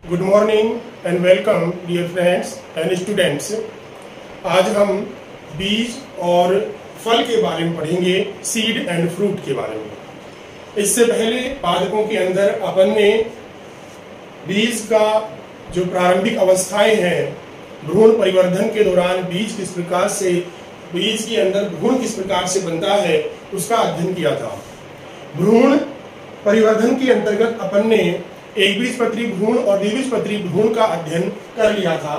Good morning and welcome dear friends and students. आज हम बीज और फल के बारे में पढ़ेंगे, सीड एंड फ्रूट के बारे में। इससे पहले पादपों के अंदर अपन ने बीज का जो प्रारंभिक अवस्थाएं हैं, भ्रूण परिवर्धन के दौरान बीज किस प्रकार से, बीज के अंदर भ्रूण किस प्रकार से बनता है, उसका अध्ययन किया था। भ्रूण परिवर्धन के अंतर्गत अपन ने एक बीजपत्री भ्रूण और द्विबीजपत्री भ्रूण का अध्ययन कर लिया था।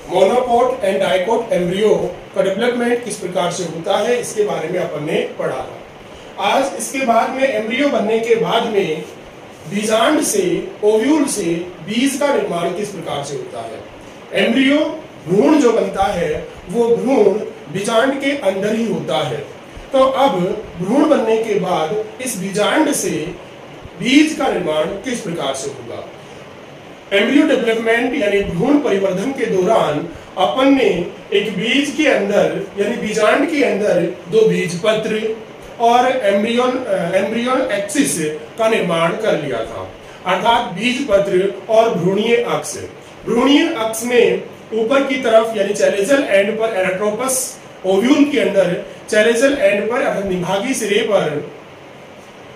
मोनोकोट एंड डाइकोट एम्ब्रियो का डेवलपमेंट किस प्रकार से होता है, इसके बारे में अपन ने पढ़ा था। आज इसके बाद में एम्ब्रियो बनने के बाद में बीजांड से, ओव्यूल से बीज का निर्माण किस प्रकार से होता है। एम्ब्रियो भ्रूण जो बनता है वो भ्रूण बीजांड के अंदर ही होता है। तो अब भ्रूण बनने के बाद इस बीजांड से बीज का निर्माण किस प्रकार से होगा। एम्ब्रियो डेवलपमेंट यानी भ्रूण परिवर्धन के दौरान अपन ने एक बीज के अंदर यानी बीजांड के अंदर दो बीजपत्र और एम्ब्रियन एक्सिस का निर्माण कर लिया था, अर्थात बीजपत्र और भ्रूणीय अक्ष। भ्रूणीय अक्ष में ऊपर की तरफ यानी चैलेजल एंड पर एनाट्रोपस, ओव्यूल के अंदर चैलेजल एंड पर निभागी सिरे पर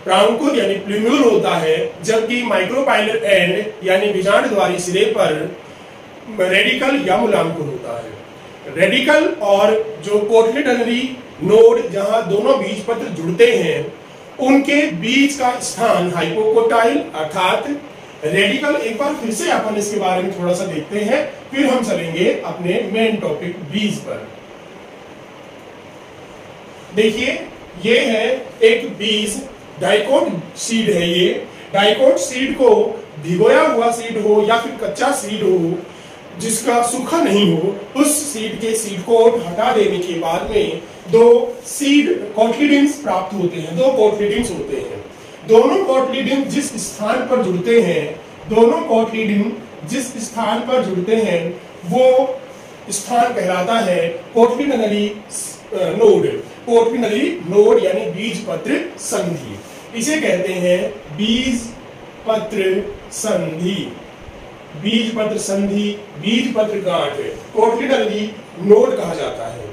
प्रांकुर यानी प्लूम्यूल होता है, जबकि माइक्रोपाइलर एंड यानी बीजांड द्वारी सिरे पर रेडिकल या मूलांकुर होता है। रेडिकल और जो कोटलिडनरी नोड जहां दोनों बीजपत्र जुड़ते हैं, उनके बीच का स्थान हाइपोकोटाइल अर्थात रेडिकल। एक बार फिर से अपन इसके बारे में थोड़ा सा देखते हैं, फिर हम चलेंगे अपने मेन टॉपिक बीज पर। देखिए, ये है एक बीज, डाइकोट सीड है। ये डाइकोट सीड को भिगोया हुआ सीड हो या फिर कच्चा सीड हो जिसका सूखा नहीं हो, उस सीड के सीड कोट हटा देने के बाद में दो सीड कोटलिडिन्स प्राप्त होते हैं। दो कोटलिडिन्स होते हैं। दोनों कोटलिडिन जिस स्थान पर जुड़ते हैं, दोनों कोटलिडिन जिस स्थान पर जुड़ते हैं वो स्थान कहलाता है कोटलिडनरी नोड। कोटलिडनरी नोड यानी बीजपत्र संधि, इसे कहते हैं बीजपत्र संधि। बीजपत्र संधि, बीजपत्र गांठ, कोटलिडनरी नोड कहा जाता है।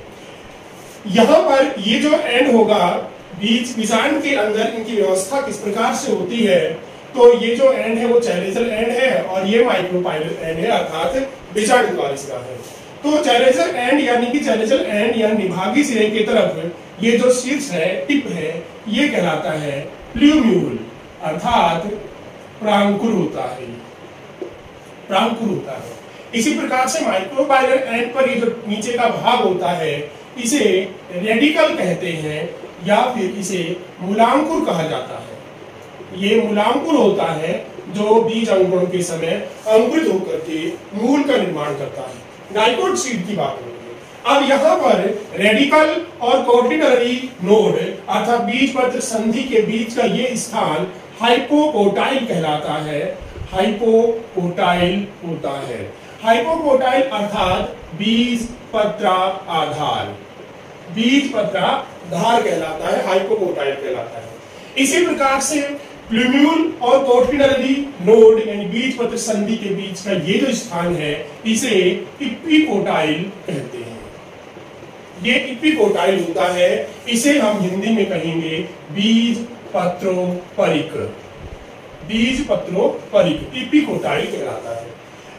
यहां पर ये जो एंड होगा बीजांड के अंदर, इनकी व्यवस्था किस प्रकार से होती है, तो ये जो एंड है वो चैलेजल एंड है और ये माइक्रोपाइलर एंड है, अर्थात बीजांड द्वारी सिरा है। तो चैलेजल एंड यानी कि चैलेजल एंड यानी निभागी सिरे की तरफ ये जो शीर्ष है, टिप है, ये कहलाता है प्लूम्यूल, अर्थात प्रांकुर होता है। प्रांकुर होता है। इसी प्रकार से माइक्रोपाइलर एंड पर ये जो नीचे का भाग होता है, इसे रेडिकल कहते हैं या फिर इसे मूलांकुर कहा जाता है। ये मूलांकुर होता है जो बीज अंकुरण के समय अंकुरित होकर के मूल का निर्माण करता है। डाइकोट सीड की बात होगी। अब यहाँ पर रेडिकल और कोटलिडनरी नोड अर्थात बीजपत्र संधि के बीच का ये स्थान हाइपोकोटाइल कहलाता है। हाइपोकोटाइल होता है। हाइपोकोटाइल अर्थात बीजपत्र आधार, बीजपत्र आधार कहलाता है, हाइपोकोटाइल कहलाता है। इसी प्रकार से प्लूम्यूल और कोटलिडनरी नोड यानी बीजपत्र संधि के बीच का ये जो स्थान है, इसे इपिकोटाइल कहते हैं। ये इपिकोटाइल होता है। इसे हम हिंदी में कहेंगे बीजपत्रोपरिक। बीजपत्रोपरिक इपिकोटाइल कहलाता है।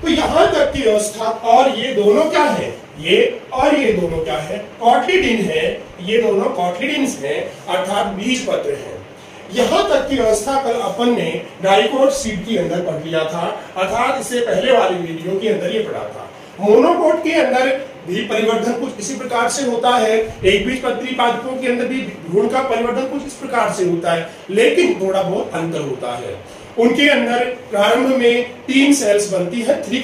तो यहां तक की व्यवस्था, और ये दोनों क्या है, ये और ये दोनों क्या है, कोटलिडिन है। ये दोनों कोटलिडिन्स हैं, अर्थात बीजपत्र हैं। यहां तक की व्यवस्था कल अपन ने डाइकोट सीड के अंदर पढ़ लिया था, अर्थात इससे पहले वाली वीडियो के अंदर ये पढ़ा था। मोनोकोट के अंदर भी परिवर्धन कुछ इसी प्रकार से होता है। एक बीजपत्री पादपों के अंदर भी भ्रूण का परिवर्धन कुछ इस प्रकार से होता है, लेकिन थोड़ा बहुत अंतर होता है। उनके अंदर प्रारंभ में 3 सेल्स बनती है, 3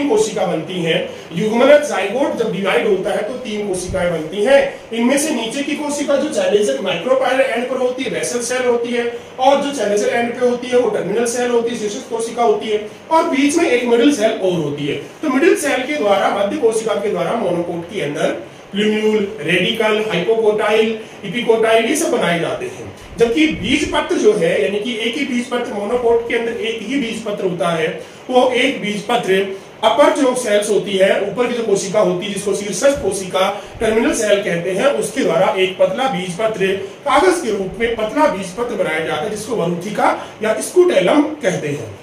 कोशिका बनती हैं। युग्मनज जाइगोट जब डिवाइड होता है तो 3 कोशिकाएं बनती हैं। इनमें से नीचे की कोशिका जो चैलेजल माइक्रोपाइलर एंड पर होती है, बेसल सेल होती है, और जो चैलेजल एंड पे होती है वो टर्मिनल सेल होती है, शीर्ष कोशिका होती है, और बीच में एक मिडिल सेल और होती है। तो मिडिल सेल के द्वारा, मध्य कोशिका के द्वारा मोनोकोट के अंदर प्लूम्यूल, रेडिकल, हाइपोकोटाइल, एपिकोटाइल, ये सब बनाए जाते हैं। जबकि बीज पत्र जो है, यानी कि एक ही बीज पत्र, मोनोकोट के अंदर एक ही बीज पत्र होता है, वो एक बीज पत्र अपर जो सेल्स होती है, ऊपर की जो कोशिका होती है जिसको शीर्षस्थ कोशिका टर्मिनल सेल कहते हैं, उसके द्वारा एक पतला बीज पत्र कागज के रूप में पतला बीज पत्र बनाया जाता है जिसको वरुथिका या स्कूटेलम कहते हैं।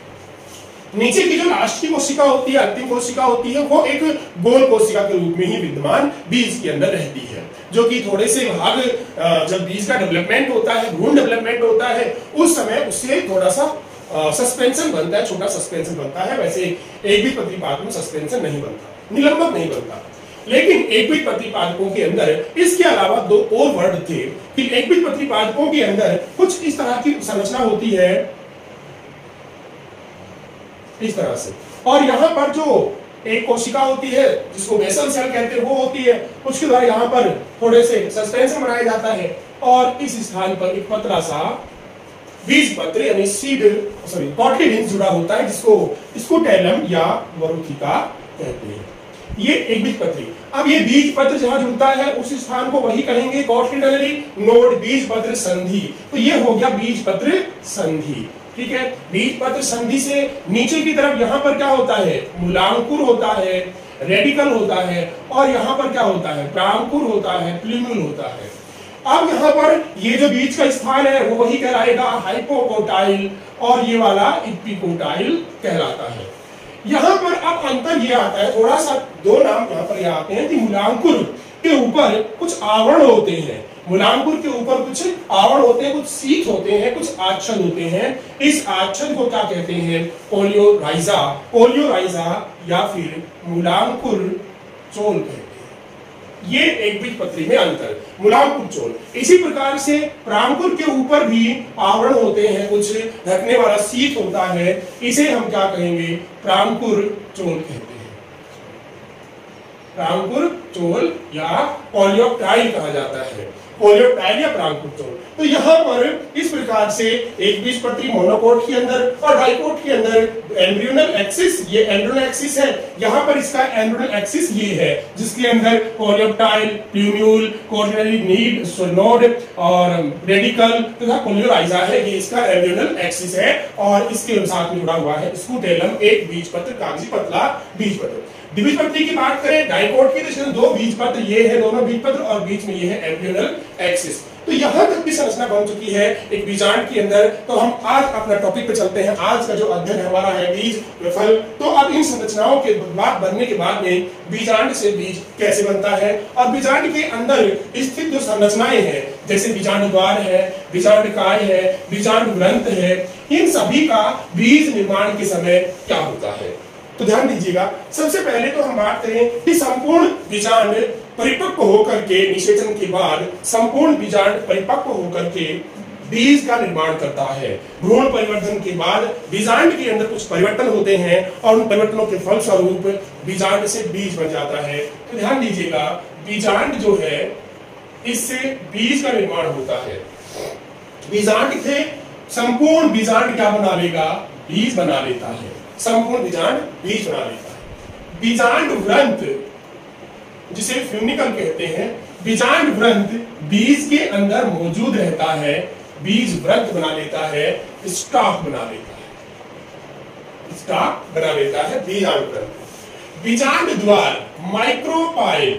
नीचे की जो लास्ट की कोशिका होती है, अंतिम कोशिका होती है, वो एक गोल कोशिका के रूप में ही विद्यमान बीज के अंदर रहती है, जो कि थोड़े से भाग जब बीज का डेवलपमेंट होता है, भ्रूण डेवलपमेंट होता है, उस समय उससे थोड़ा सा सस्पेंशन बनता है, छोटा सस्पेंशन बनता है। वैसे एक बीजपत्री पादप में सस्पेंशन नहीं बनता, निलंबक नहीं बनता। लेकिन एक बीजपत्री पादपों के अंदर इसके अलावा दो और वर्ड थे कि एक बीजपत्री पादपों के अंदर कुछ इस तरह की संरचना होती है, इस तरह से, और यहाँ पर जो एक कोशिका होती है जिसको बेसल सेल कहते हैं, वो होती है, उसके द्वारा यहाँ पर थोड़े से सस्पेंशन बनाया जाता है और इस स्थान पर एक पतला सा बीज पत्र यानी कॉटिलिडन जुड़ा होता है जिसको स्कूटेलम या वरुथिका कहते हैं। ये एक बीज पत्री। अब ये बीज पत्र जहां जुड़ता है उस स्थान को वही कहेंगे कॉटिलिडनरी नोड, बीज पत्र संधि। तो ये हो गया बीज पत्र संधि, ठीक है। बीज पत्र संधि से नीचे की तरफ यहाँ पर क्या होता है, मूलांकुर होता है, रेडिकल होता है, और यहाँ पर क्या होता है, प्रांकुर होता है, प्लूम्यूल होता है। अब यहाँ पर ये जो बीज का स्थान है वो वही कहलाएगा हाइपोकोटाइल, और ये वाला एपिकोटाइल कहलाता है। यहाँ पर अब अंतर ये आता है, थोड़ा सा दो नाम यहाँ पर आते हैं कि मूलांकुर के ऊपर कुछ आवरण होते हैं, मूलांकुर के ऊपर कुछ आवरण होते हैं, कुछ सीट होते हैं, कुछ आच्छद होते हैं। इस आच्छद को क्या कहते हैं, कोलियोराइजा, कोलियोराइजा या फिर मूलांकुर चोल कहते हैं। ये एक बीजपत्री में अंतर, मूलांकुर चोल। इसी प्रकार से प्रांकुर के ऊपर भी आवरण होते हैं, कुछ ढकने वाला सीट होता है, इसे हम क्या कहेंगे, प्रांकुर चोल कहते हैं। प्रांकुर चोल या कोलियोप्टाइल कहा जाता है, कोलियोप्टाइल या प्रांकुर चोल। तो यहाँ पर इस प्रकार से एक बीजपत्री मोनोकोट के अंदर और डाइकोट के अंदर एम्ब्रियोनल एक्सिस, ये एम्ब्रियोनल एक्सिस है, यहाँ पर इसका एम्ब्रियोनल एक्सिस ये है जिसके अंदर कोलियोप्टाइल, प्लूम्यूल, कोटिलिडनरी नीड नोड और रेडिकल तथा कोलियोराइजा है, ये इसका एम्ब्रियोनल एक्सिस है। और इसके साथ में जुड़ा हुआ है स्कूटेलम, एक बीजपत्र, कागजी पतला बीजपत्र। द्विबीजपत्री की बात करें डाइकोट की, तो दो बीजपत्र ये है, दोनों बीजपत्र, और बीच में ये है एम्ब्रियोनल एक्सिस। तो यहां तक भी संरचना बन चुकी है एक बीजांड के अंदर। तो हम आज अपना टॉपिक पे चलते हैं। आज का जो अध्ययन हमारा है बीज फल। तो अब इन संरचनाओं के बाद बनने के बाद में बीजांड से बीज कैसे बनता है, और बीजांड के अंदर स्थित जो संरचनाएं हैं जैसे बीजांड द्वार है, बीजांड काय है, बीजांड ग्रंथ है, इन सभी का बीज निर्माण के समय क्या होता है। तो ध्यान दीजिएगा, सबसे पहले तो हम बात करें कि संपूर्ण बीजांड परिपक्व होकर के, निषेचन के बाद संपूर्ण बीजांड परिपक्व होकर के बीज का निर्माण करता है। भ्रूण परिवर्तन के बाद बीजांड के अंदर कुछ परिवर्तन होते हैं और उन परिवर्तनों के फलस्वरूप बीजांड से बीज बन जाता है। तो ध्यान दीजिएगा, बीजांड जो है इससे बीज का निर्माण होता है। बीजांड से संपूर्ण बीजांड क्या बना लेगा, बीज बना लेता है। संपूर्ण बीजांड बीज बना लेता है। बीजांड ग्रंथ जिसे फ्यूनिकल कहते हैं, बीजांड ग्रंथ बीज के अंदर मौजूद रहता है, बीज व्रत बना लेता है, स्टॉक बना लेता है, स्टॉक बना लेता है बीजांड ग्रंथ। बीजांड द्वार माइक्रोपाइल,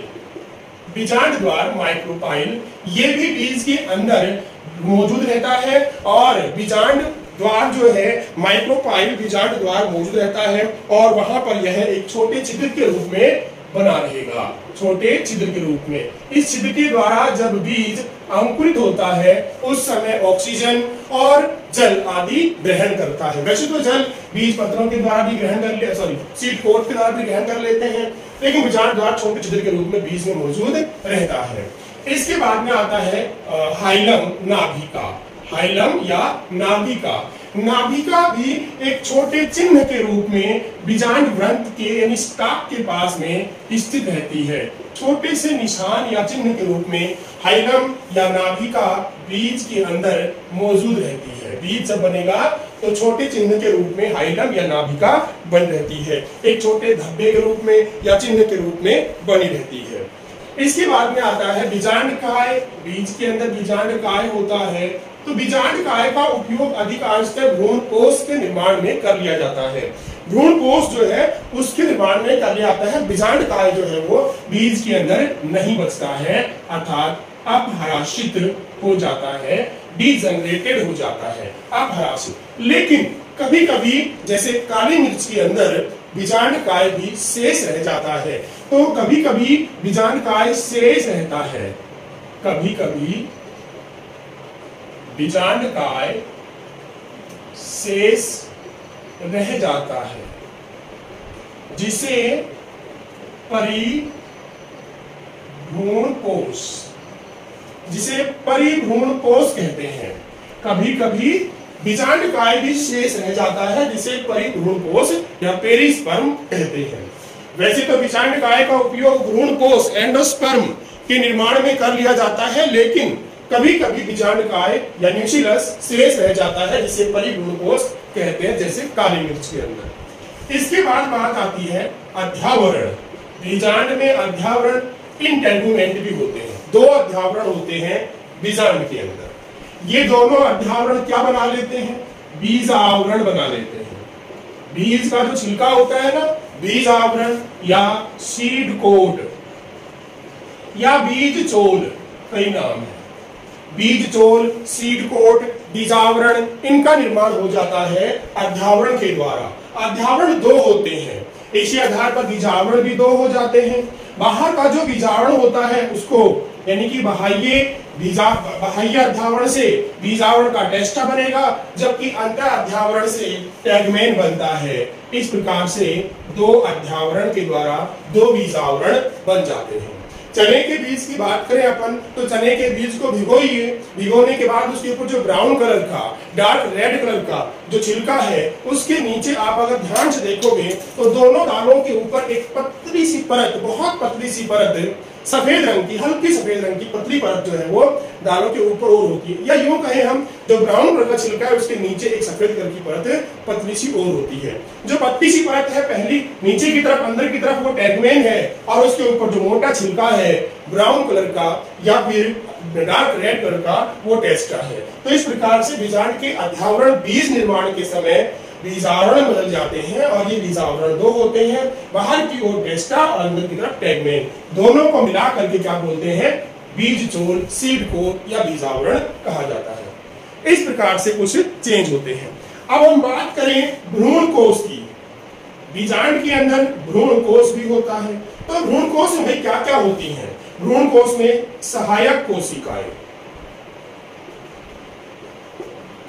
बीजांड द्वार माइक्रोपाइल, ये भी बीज के अंदर मौजूद रहता है, और बीजांड द्वार जो है माइक्रोपाइल बीजांड द्वार मौजूद रहता है, और वहां पर यह एक छोटे छिद्र के रूप में बना रहेगा, छोटे छिद्र के रूप में। इस छिद्र के द्वारा जब बीज अंकुरित होता है उस समय ऑक्सीजन और जल आदि ग्रहण करता है। वैसे तो जल बीज पत्रों के द्वारा भी ग्रहण कर ले, सीड कोट के द्वारा भी ग्रहण कर लेते हैं, लेकिन बीजांड द्वार छोटे छिद्र के रूप में बीज में मौजूद रहता है। इसके बाद में आता है हाइलम नाभिका, हाइलम या नाभिका। नाभिका भी एक छोटे चिन्ह के रूप में बीजांड ग्रंथ के यानी स्टॉक के पास में स्थित रहती है। छोटे से निशान या चिन्ह के रूप में हाइलम या नाभिका बीज के अंदर मौजूद रहती है। बीज जब बनेगा तो छोटे चिन्ह के रूप में हाइलम या नाभिका बन रहती है, एक छोटे धब्बे के रूप में या चिन्ह के रूप में बनी रहती है। इसके बाद में आता है बीजांडकाय। बीज के अंदर बीजांडकाय होता है। तो बीजांडकाय का उपयोग अधिकांशतः भ्रूणकोश के निर्माण में कर लिया जाता है। भ्रूणकोश जो है उसके निर्माण में कर लिया जाता है। बीजांडकाय जो है वो बीज के अंदर नहीं बचता है, अर्थात अपभ्रंशित हो जाता है, डीजनरेटेड हो जाता है, अपभ्रंशित। लेकिन कभी कभी जैसे काली मिर्च के अंदर बीजांडकाय भी शेष रह जाता है। तो कभी कभी बीजांडकाय शेष रहता है, कभी कभी बीजांडकाय शेष रह जाता है, जिसे परिभ्रूणकोश कहते हैं। कभी कभी बीजांडकाय भी शेष रह जाता है, जिसे परिभ्रूणकोश या पेरिस्पर्म कहते हैं। वैसे तो बीजांडकाय का उपयोग भ्रूणकोश एंडोस्पर्म के निर्माण में कर लिया जाता है, लेकिन कभी कभी बीजांडकाय या न्यूक्लियस शेष रह जाता है, जिसे परिभ्रूणकोश कहते हैं, जैसे काली मिर्च के अंदर। इसके बाद बात आती है अध्यावरण। बीजांड में अध्यावरण इंटेगुमेंट भी होते हैं। दो अध्यावरण होते हैं बीजांड के अंदर। ये दोनों अध्यावरण क्या बना लेते हैं? बीज आवरण बना लेते हैं। बीज का जो छिलका होता है ना, बीज आवरण या सीड कोट या बीज चोल, कई नाम है। बीज चोल, सीड कोट, बीजावरण, इनका निर्माण हो जाता है अध्यावरण के द्वारा। अध्यावरण दो होते हैं, इसी आधार पर बीजावरण भी दो हो जाते हैं। बाहर का जो बीजावरण होता है उसको यानी कि बाह्य अध्यावरण से बीजावरण का टेस्टा बनेगा, जबकि अंतर अध्यावरण से टैगमेन बनता है। इस प्रकार से दो अध्यावरण के द्वारा दो बीजावरण बन जाते हैं। चने के बीज की बात करें अपन, तो चने के बीज को भिगोइए। भिगोने के बाद उसके ऊपर जो ब्राउन कलर का, डार्क रेड कलर का जो छिलका है, उसके नीचे आप अगर ध्यान से देखोगे तो दोनों दालों के ऊपर एक पतली सी परत, बहुत पतली सी परत, सफेद रंग की, हल्की सफेद रंग की पतली परत जो है वो दालों के ऊपर और होती है। या यूं कहें हम, जो ब्राउन कलर का छिलका है उसके नीचे एक सफेद कलर की परत पतली सी और होती है। जो पतली सी परत है पहली नीचे की तरफ, अंदर की तरफ, वो टैगमेन है, और उसके ऊपर जो मोटा छिलका है ब्राउन कलर का या फिर डार्क रेड कलर का, वो टेस्टा है। तो इस प्रकार से बीजांड के अध्यावरण बीज निर्माण के समय बीजावरण बदल जाते हैं, और ये बीजावरण दो होते हैं, बाहर की ओर टेस्टा और अंदर की तरफ टैगमेन। दोनों को मिला करके क्या बोलते हैं? बीज चोल, सीड कोट या बीजावरण कहा जाता है। इस प्रकार से कुछ चेंज होते हैं। अब हम बात करें भ्रूणकोश की। बीजांड के अंदर भ्रूणकोश भी होता है। तो भ्रूणकोश में क्या क्या होती हैं? भ्रूणकोश में सहायक कोशिकाएं,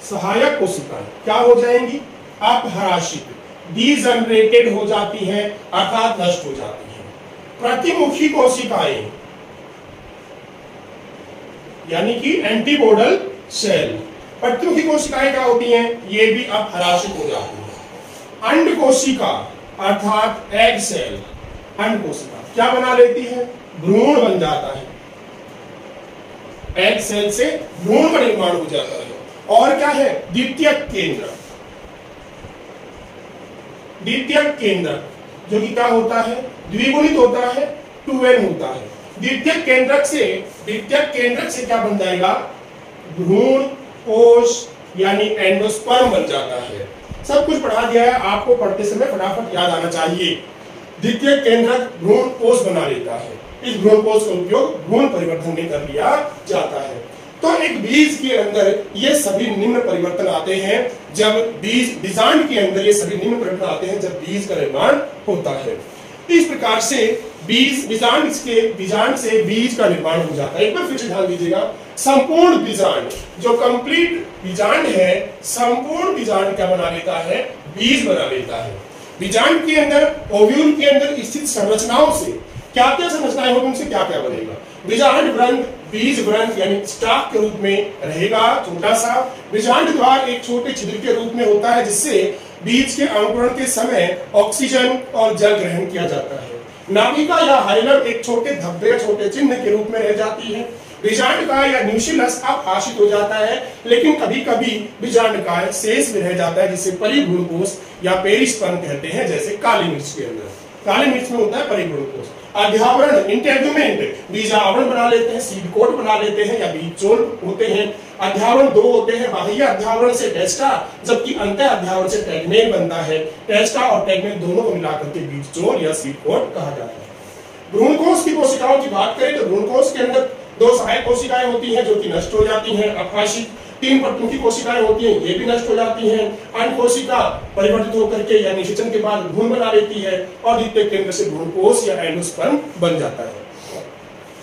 सहायक कोशिकाएं क्या हो जाएंगी? अपभ्रंशित, डीजनरेटेड हो जाती हैं, अर्थात नष्ट हो जाती हैं। प्रतिमुखी कोशिकाएं यानी कि एंटीपोडल सेल। प्रतिमुखी कोशिकाएं क्या होती हैं? ये भी अपभ्रंशित हो जाती हैं। अंड कोशिका अर्थात एग सेल, अंड कोशिका क्या बना लेती है? भ्रूण बन जाता है। एग सेल से भ्रूण का निर्माण हो जाता है। और क्या है? द्वितीयक केंद्र। द्वितीयक केंद्र जो कि क्या होता है? द्विगुणित होता है, 2n होता है। द्वितीयक केंद्रक से क्या बन जाएगा? भ्रूण कोश यानी एंडोस्पर्म बन जाता है। सब कुछ पढ़ा दिया है, आपको पढ़ते समय फटाफट याद आना चाहिए। द्वितीयक केंद्रक भ्रूण कोश बना लेता है। इस भ्रूण कोश का उपयोग भ्रूण परिवर्धन में कर लिया जाता है। तो एक बीज के अंदर ये सभी निम्न परिवर्तन आते हैं जब बीजांड के अंदर ये सभी निम्न परिवर्तन आते हैं जब बीज का निर्माण होता है। इस प्रकार से बीजांड से बीज का निर्माण हो जाता है। एक बार फिर से ध्यान दीजिएगा, संपूर्ण बीजांड जो कंप्लीट बीजांड है, संपूर्ण बीजांड क्या बना लेता है? बीज बना लेता है। बीजांड के अंदर, ओव्यूल के अंदर स्थित संरचनाओं से क्या क्या संरचनाएं होगी, उनसे क्या क्या बनेगा? बीजांड व्रंत, बीज व्रंत यानी स्टाक के रूप में रहेगा, छोटा सा। बीजांड द्वार एक छोटे छिद्र के रूप में होता है, जिससे बीज के अंकुरण के समय ऑक्सीजन और जल ग्रहण किया जाता है। नाभिका या हाइलम एक छोटे धब्बे, छोटे चिन्ह के रूप में रह जाती है। बीजांडकाय या न्यूक्लियस अपभाषित हो जाता है, लेकिन कभी कभी बीजांडकाय शेष में रह जाता है, जिसे परिभ्रूणकोश या पेरिस्पर्म कहते हैं, जैसे काली मिर्च के अंदर। काली मिर्च में होता है परिभ्रूणकोश। अध्यावरण इंटेगुमेंट बीजावरण बना लेते हैं, सीड कोट बना लेते हैं या बीज चोल होते हैं। अध्यावरण दो होते हैं, बाह्य अध्यावरण से टेस्टा जबकि अंत अध्यावरण से टैगमेल बनता है। टेस्टा और टैगमेल दोनों को मिलाकर के बीज चोल या सीड कोट कहा जाता है। भ्रूणकोश की कोशिकाओं की बात करें तो भ्रूणकोश के अंदर दो सहायक कोशिकाएं होती हैं जो कि नष्ट हो जाती हैं। अपाशित 3 परतों की कोशिकाएं होती हैं, ये भी नष्ट हो जाती हैं। अन्य कोशिका परिवर्तित होकर के या निषेचन के बाद भ्रूण बना लेती है और द्वितीय केंद्र से भ्रूणकोश या एंडोस्पर्म बन जाता है।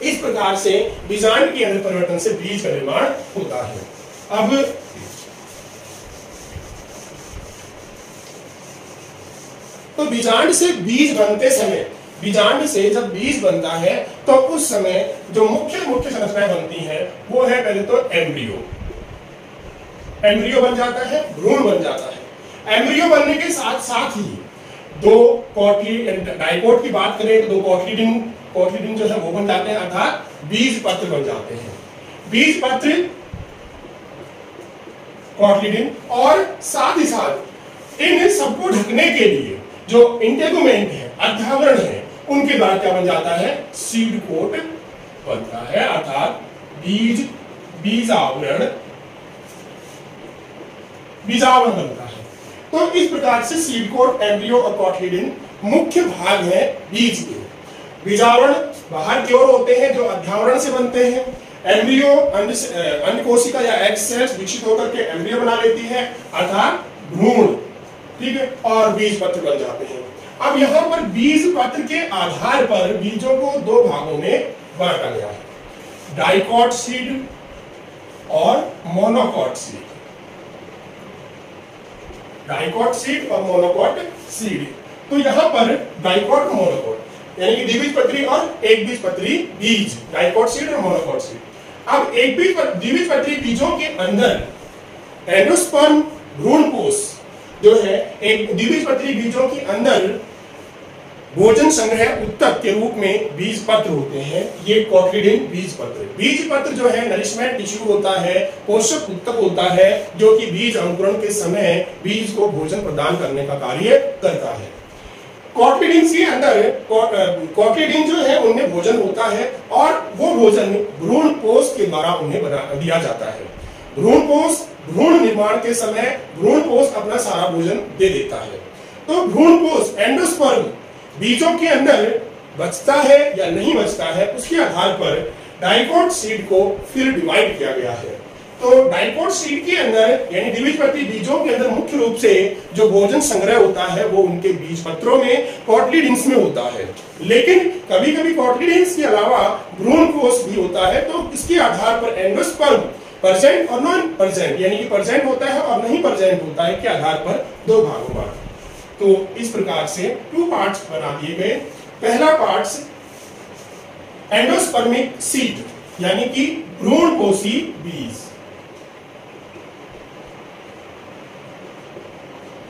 इस प्रकार से बीजांड के अंदर परिवर्तन से बीज का निर्माण होता है। अब तो बीजांड से बीज बनते समय, बीजांड से जब बीज बनता है तो उस समय जो मुख्य संरचनाएं बनती हैं वो है पहले तो एम्ब्रियो। एम्ब्रियो बन जाता है, भ्रूण बन जाता है। एम्ब्रियो बनने के साथ साथ ही दो डाइकोट की बात करें तो दो कोटिलिडन जो है वो बन जाते हैं, अर्थात बीज पत्र बन जाते हैं। बीज पत्र, कोटिलिडन और साथ ही साथ इन सबको ढकने के लिए जो इंटेगुमेंट है, अध्यावरण है, उनके द्वारा क्या बन जाता है, सीड कोट बनता है, अर्थात बीजावरण बनता है। तो इस प्रकार से सीड कोट, एम्ब्रियो और कोटिलिडन मुख्य भाग है बीज के। बीजावरण बाहर की ओर होते हैं जो अध्यावरण से बनते हैं। एम्ब्रियो अंड कोशिका या एग सेल्स विकसित होकर के एम्ब्रियो बना लेती है, अर्थात भ्रूण, ठीक है, और बीज पत्र बन जाते हैं। अब यहाँ पर बीज पत्र के आधार पर बीजों को दो भागों में बांटा गया है, डाइकॉट सीड और मोनोकॉट सीड। डाइकॉट सीड और मोनोकॉट सीड। तो यहाँ पर डाइकॉट और मोनोकॉट यानी कि द्विबीजपत्री और एक बीजपत्री बीज, डाइकॉट सीड और मोनोकॉट सीड। अब द्विबीजपत्री बीजों के अंदर एंडोस्पर्म भ्रूणकोश जो है, एक द्विबीजपत्री बीजों के अंदर भोजन संग्रह उत्तक के रूप में बीज पत्र होते हैं। ये कोटिलिडन बीज पत्र जो है नरिशमेंट टिश्यू होता है, पोषक उत्तक होता है जो कि बीज अंकुरण के समय बीज को भोजन प्रदान करने का कार्य करता है। कोटिलिडन के अंदर कोटिलिडन जो है उनमें भोजन होता है और वो भोजन भ्रूणकोश के द्वारा उन्हें दिया जाता है। भ्रूण निर्माण के समय भ्रूणकोश अपना सारा भोजन दे देता है। तो भ्रूणकोश एंडोस्पर्म बीजों के अंदर बचता है या नहीं बचता है, उसके आधार पर डाइकोट सीड को फिर डिवाइड किया गया है। तो डाइकोट सीड के अंदर यानी द्विबीजपत्री बीजों के अंदर मुख्य रूप से जो भोजन संग्रह होता है वो उनके बीज पत्रों में, कोटिलिडन्स में होता है। लेकिन कभी कभी कोटिलिडन्स के अलावा भ्रूणकोश भी होता है, तो इसके आधार पर एंडोस्पर्म प्रेजेंट और नॉन प्रेजेंट यानी कि प्रेजेंट होता है और नहीं प्रेजेंट होता है के आधार पर दो भागों में। तो इस प्रकार से 2 पार्ट्स बना दिए गए। पहला पार्ट्स एंडोस्पर्मिक सीड यानी कि भ्रूणकोशी बीज,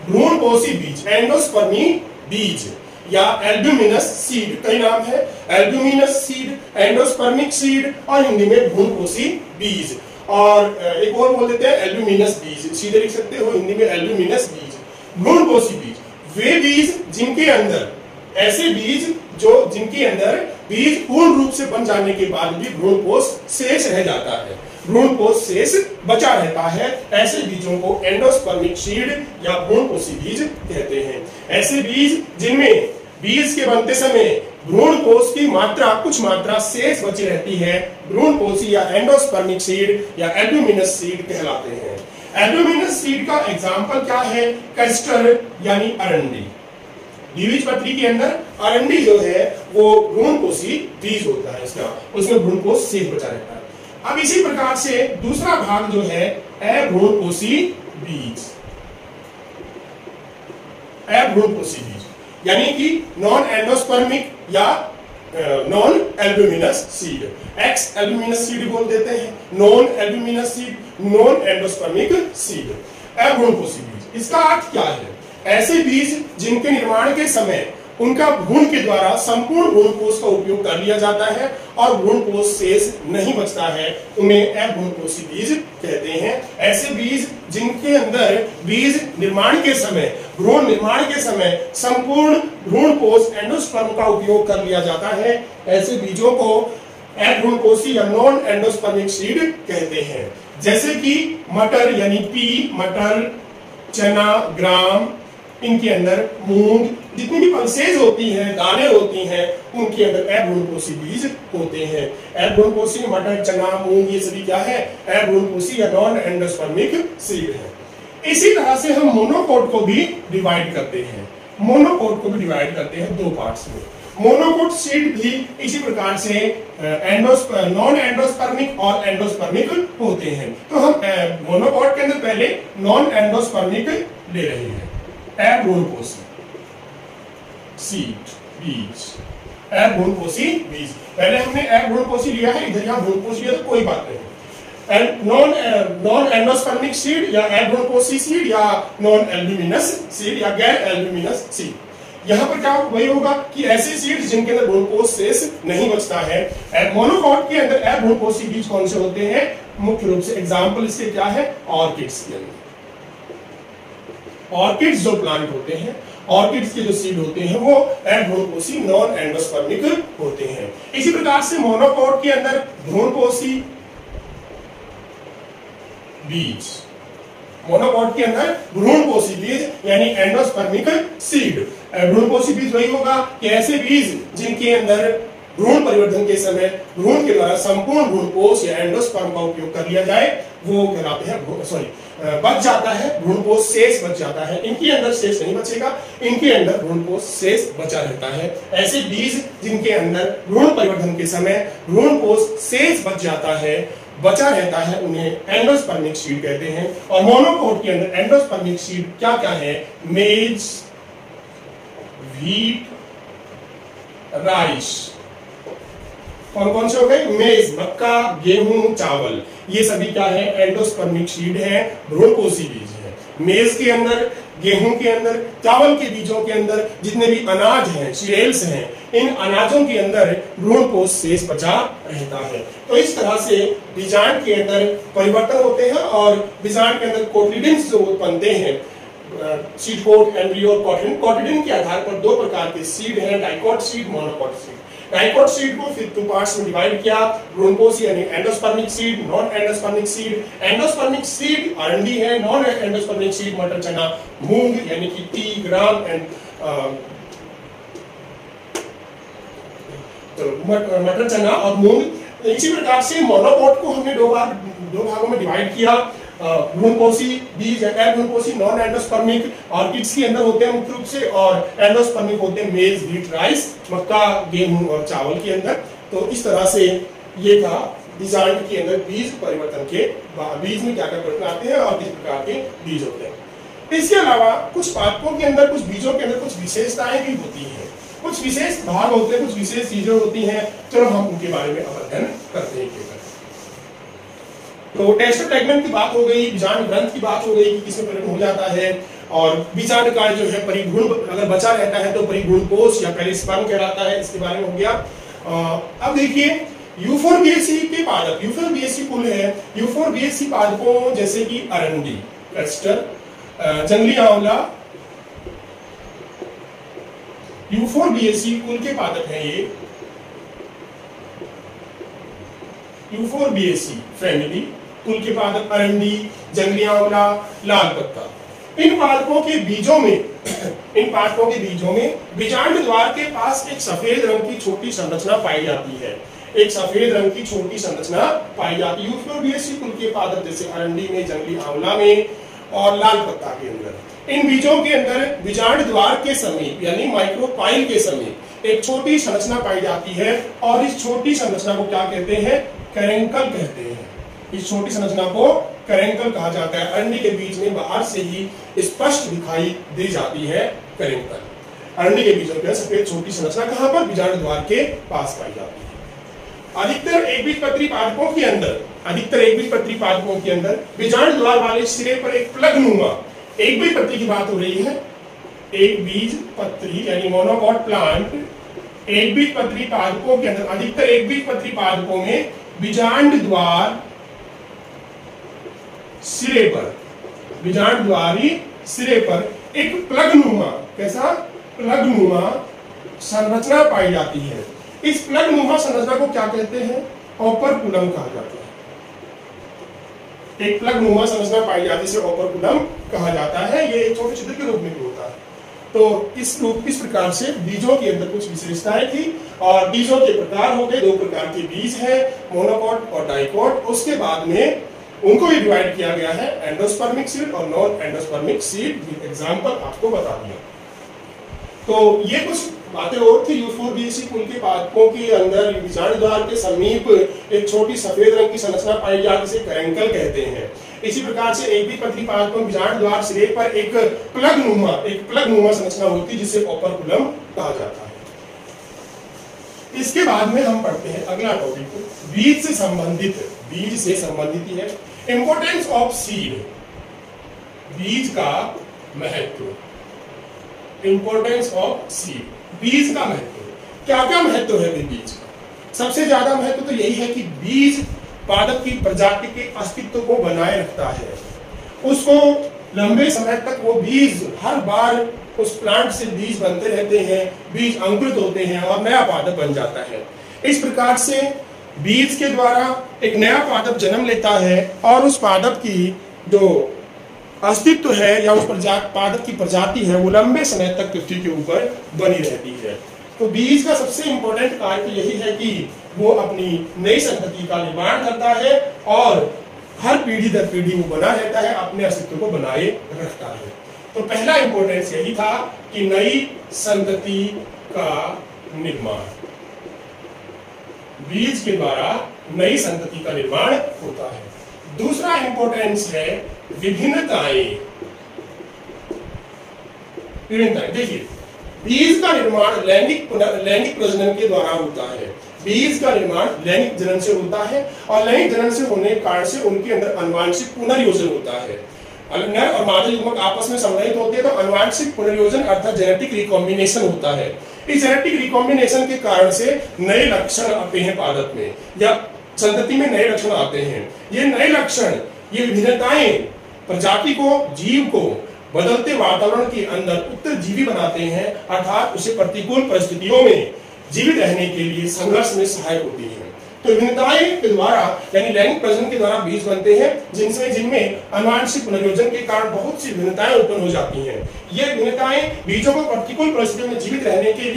भ्रूणकोशी बीज, एंडोस्पर्मी बीज या एल्ब्यूमिनस सीड, कई नाम है, एल्ब्यूमिनस सीड, एंडोस्पर्मिक सीड और हिंदी में भ्रूणकोशी बीज। और एक और बोल देते हैं एल्ब्यूमिनस बीज, सीधे लिख सकते हो हिंदी में एल्ब्यूमिनस बीज। भ्रूणकोशी बीज वे बीज जिनके अंदर, ऐसे बीज जिनके अंदर बीज पूर्ण रूप से बन जाने के बाद भी भ्रूणकोश शेष रह जाता है, भ्रूणकोश शेष बचा रहता है, ऐसे बीजों को एंडोस्पर्मिक सीड या भ्रूणकोशी बीज कहते हैं। ऐसे बीज जिनमें बीज के बनते समय भ्रूणकोश की मात्रा, कुछ मात्रा शेष बची रहती है, भ्रूणकोशी या एंडोस्पर्मिक सीड या एल्ब्यूमिनस सीड कहलाते हैं। एल्ब्यूमिनस सीड का एग्जाम्पल क्या है, कैस्टर यानी अरंडी। द्विबीजपत्री के अंदर अरंडी जो है वो भ्रूणकोशी बीज होता है, इसका उसमें भ्रूणकोश शेष बचा रहता है। अब इसी प्रकार से दूसरा भाग जो है अभ्रूणकोशी बीज, अभ्रूणकोशी बीज यानी कि नॉन एंडोस्पर्मिक या non albuminous seed, ex albuminous seed बोल देते हैं, non albuminous seed, non endospermic seed, अभ्रूणकोशी बीज। इसका अर्थ क्या है, ऐसे बीज जिनके निर्माण के समय उनका भ्रूण के द्वारा संपूर्ण भ्रूणकोश का उपयोग कर लिया जाता है और भ्रूणकोश शेष नहीं बचता है, उन्हें अभ्रूणकोशी बीज कहते हैं। ऐसे बीज जिनके अंदर बीज निर्माण के समय, भ्रूण निर्माण के समय संपूर्ण भ्रूणकोश एंडोस्पर्म का उपयोग कर लिया जाता है, ऐसे बीजों को अभ्रूणकोशी या नॉन एंडोस्पर्मिक सीड कहते हैं। जैसे कि मटर यानी पी, मटर, चना, ग्राम, इनके अंदर मूंग, जितनी भी पल्सेज होती हैं, दाने होती हैं, उनके अंदर अभ्रूणकोशी बीज होते हैं। अभ्रूणकोशी मटर, चना, मूंग ये सभी क्या है? अभ्रूणकोशी या नॉन एंडोस्पर्मिक सीड है। इसी तरह से हम मोनोकोट को भी डिवाइड करते हैं। मोनोकोट को भी डिवाइड करते हैं दो पार्ट्स में। मोनोकोट सीड भी इसी प्रकार से नॉन एंडोस्पर्मिक और एंडोस्पर्मिक होते हैं। तो हम मोनोकोट के अंदर पहले नॉन एंडोस्पर्मिक ले रहे हैं। अभ्रूणकोशी सीड बीज, अभ्रूणकोशी बीज। पहले हमने अभ्रूणकोशी लिया है, इधर यहाँ भ्रूणकोश लिया तो कोई बात नहीं। एंड नॉन एंडोस्पर्मिक सीड या अभ्रूणकोशी सीड या नॉन एल्ब्यूमिनस सीड या गैर एल्ब्यूमिनस सीड। यहाँ पर क्या वही होगा कि ऐसे सीड्स जिनके अंदर भ्रूणकोश शेष नहीं बचता है। मोनोकोट के अंदर अभ्रूणकोशी बीज कौन से होते हैं? मुख्य रूप से एग्जाम्पल इसके क्या है? ऑर्किड्स के अंदर। ऑर्किड्स जो प्लांट होते हैं, ऑर्किड्स के जो सीड होते हैं वो अभ्रूणकोशी नॉन एंडोस्पर्मिक होते हैं। इसी प्रकार से मोनोकोट के अंदर भ्रूणकोशी बीज, मोनोकोट के अंदर भ्रूणकोशी बीज यानी एंडोस्पर्मिक सीड। भ्रूणकोशी बीज वही होगा कि ऐसे बीज जिनके अंदर भ्रूण परिवर्धन के समय भ्रूण के द्वारा संपूर्ण भ्रूणकोश या एंडोस्पर्म का उपयोग कर लिया जाए, वो कहलाते हैं बच जाता है, भ्रूणकोश शेष बच जाता है। इनके अंदर शेष नहीं बचेगा, इनके अंदर भ्रूणकोश शेष बचा रहता है। ऐसे बीज जिनके अंदर भ्रूण परिवर्धन के समय भ्रूणकोश शेष बच जाता है, बचा रहता है, उन्हें एंडोस्पर्मिक सीड कहते हैं। और मोनोकोट के अंदर एंडोस्पर्मिक सीड क्या क्या है? मेज, व्हीट, राइस। कौन कौन से हो गए? मेज मक्का, गेहूं, चावल, ये सभी क्या है? एंडोस्पर्मिक सीड है, भ्रूणकोशी बीज है। मेज के अंदर, गेहूं के अंदर, चावल के बीजों के अंदर जितने भी अनाज हैं, सीरियल्स हैं, इन अनाजों के अंदर भ्रूणकोश शेष बचा रहता है। तो इस तरह से बीजांड के अंदर परिवर्तन होते हैं और बीजांड के अंदर कोटिलिडन्स जो बनते हैं, सीड कोट, एम्ब्रियो और कोटिलिडन। कोटिलिडन के आधार पर दो प्रकार के सीड हैं, dicot seed, monocot seed. Dicot seed को फिर टू पार्ट्स में डिवाइड किया, भ्रूणकोशी यानी endospermic seed, non endospermic seed. Endospermic seed अरंडी है, नॉन एंडोस्पर्मिक सीड मटर, चना, मूंग यानी कि टी, ग्राम एंड मटर, चना और मूंग। इसी प्रकार से मोनोकोट को हमने दो भागों में डिवाइड किया। भ्रूणकोशी बीज, अभ्रूणकोशी नॉन एंडोस्पर्मिक ऑर्किड्स के अंदर होते हैं मुख्य रूप से, और एंडोस्पर्मिक होते हैं मेज, व्हीट, राइस, मक्का, गेहूं और चावल के अंदर। तो इस तरह से ये था बीजांड के अंदर बीज परिवर्तन के बीज में क्या क्या परिवर्तन आते हैं और किस प्रकार के बीज होते हैं। इसके अलावा कुछ पादपों के अंदर, कुछ बीजों के अंदर कुछ विशेषताएं भी होती हैं, कुछ विशेष भाग होते हैं, कुछ विशेष चीजें होती हैं। चलो हम उनके बारे में अध्ययन करते हैं। तो टेस्ट फ्रेगमेंट की बात हो गई, बीजांड ग्रंथ की बात हो गई कि किसमें परिवर्तन हो जाता है, और बीजांड का जो है परिभ्रूण अगर बचा रहता है तो परिभ्रूणकोश या पेरिस्पर्म कहलाता है, इसके बारे में हो गया। अब देखिए यूफोरबिएसी के पादप, यूफोरबिएसी कुल है, यूफोरबिएसी पादपों जैसे कि अरंडी, एस्टर, जंगली आंवला, यूफोरबिएसी कुल के पादप हैं ये। यूफोरबिएसी फैमिली कुल के पादप अरंडी, जंगली आंवला, लाल पत्ता। इन पादपों के बीजों में बीजांड द्वार के पास एक सफेद रंग की छोटी संरचना पाई जाती है, एक सफेद रंग की छोटी संरचना पाई जाती है यूफोरबिएसी कुल के पादप जैसे अरंडी में, जंगली आंवला में और लाल पत्ता के अंदर। इन बीजों के अंदर बीजांड द्वार के समीप यानी माइक्रोपाइल के समीप एक छोटी संरचना पाई जाती है, और इस छोटी संरचना को क्या कहते हैं? कैरेंकल कहते हैं। इस छोटी संरचना को कैरेंकल कहा जाता है। अरंडी के बीज में बाहर से ही स्पष्ट दिखाई दे जाती है कैरेंकल। अरंडी के बीजों में सफेद छोटी संरचना कहां पर? बीजांड द्वार के पास पाई जाती है। अधिकतर एकबीजपत्री पादपों के अंदर बीजांड द्वार वाले सिरे पर एक प्लग नुमा, एकबीजपत्री की बात हो रही है, एक बीज पत्री यानी मोनोकॉट प्लांट एक बीज पत्री पादपों के अंदर, अधिकतर एक बीज पत्री पादपों में बीजांड द्वार सिरे पर, बीजांड द्वारी सिरे पर एक प्लगनुमा, कैसा प्लगनुमा संरचना पाई जाती है। इस प्लगनुमा संरचना को क्या कहते हैं? ओपरकुलम कहा जाता है। एक प्लगनुमा संरचना पाई जाती है, इसे ओपरकुलम कहा जाता है। ये एक छोटे छिद्र के रूप में भी होता है। तो इस प्रकार से बीजों के अंदर कुछ विशेषताएं थी और बीजों के प्रकार हो गए, दो प्रकार के बीज हैं, मोनोकॉट और डाइकॉट। उसके बाद में उनको भी डिवाइड किया गया है, एंडोस्पर्मिक सीड और नॉन एंडोस्पर्मिक सीड। एग्जांपल आपको बता दिया। तो ये कुछ बातें और थी। यूफोर्बिएसी कुल के पादपों के अंदर बीजांड द्वार के समीप एक छोटी सफेद रंग की संरचना पाई जाती है, जिसे कैरेंकल कहते हैं। इसी प्रकार से एक बीजपत्री पादपों बीजांड द्वार सिरे पर एक प्लगनुमा संरचना होती है, जिसे ओपरकुलम कहा जाता है। इसके बाद में हम पढ़ते हैं अगला टॉपिक, बीज से संबंधित, बीज से संबंधित है इंपोर्टेंस ऑफ सीड, बीज का महत्व। इंपोर्टेंस ऑफ सीड, बीज का महत्व। क्या क्या महत्व है बीज का? सबसे ज्यादा महत्व तो यही है कि बीज पादप की प्रजाति के अस्तित्व को बनाए रखता है। उसको लंबे समय तक वो बीज, हर बार उस प्लांट से बीज बनते रहते हैं, बीज अंकुरित होते हैं और नया पादप बन जाता है। इस प्रकार से बीज के द्वारा एक नया पादप जन्म लेता है और उस पादप की जो अस्तित्व है या उस पादप की प्रजाति है वो लंबे समय तक पृथ्वी के ऊपर बनी रहती है। तो बीज का सबसे इंपॉर्टेंट कार्य यही है कि वो अपनी नई संतति का निर्माण करता है और हर पीढ़ी दर पीढ़ी वो बना रहता है, अपने अस्तित्व को बनाए रखता है। तो पहला इंपॉर्टेंस यही था कि नई संतति का निर्माण, बीज के द्वारा नई संतति का निर्माण होता है। दूसरा इंपॉर्टेंस है विभिन्नताएं। देखिए, बीज का निर्माण लैंगिक प्रजनन के द्वारा होता है। बीज का निर्माण लैंगिक जनन से होता है और लैंगिक जनन से होने के कारण से उनके अंदर आनुवांशिक पुनर्योजन होता है। नर और मादा युग्मक आपस में संग्रहित होते हैं तो आनुवांशिक पुनर्योजन अर्थात जेनेटिक रिकॉम्बिनेशन होता है। इस जेनेटिक रिकॉम्बिनेशन के कारण से नए लक्षण आते हैं पादप में या संतति में, नए लक्षण आते हैं। ये नए लक्षण, ये विभिन्नताएं प्रजाति को, जीव को बदलते वातावरण के अंदर उत्तरजीवी बनाते हैं, अर्थात उसे प्रतिकूल परिस्थितियों में जीवित रहने के लिए संघर्ष में सहायक होती है। तो विभिन्नताएं के द्वारा यानी लैंगिक प्रजनन के द्वारा बीज बनते हैं, जिनमें आनुवांशिक पुनर्योजन के कारण बहुत सी विभिन्नताएं उत्पन्न हो जाती हैं। ये विभिन्नताएं बीजों को प्रतिकूल परिस्थितियों में जीवित रहने के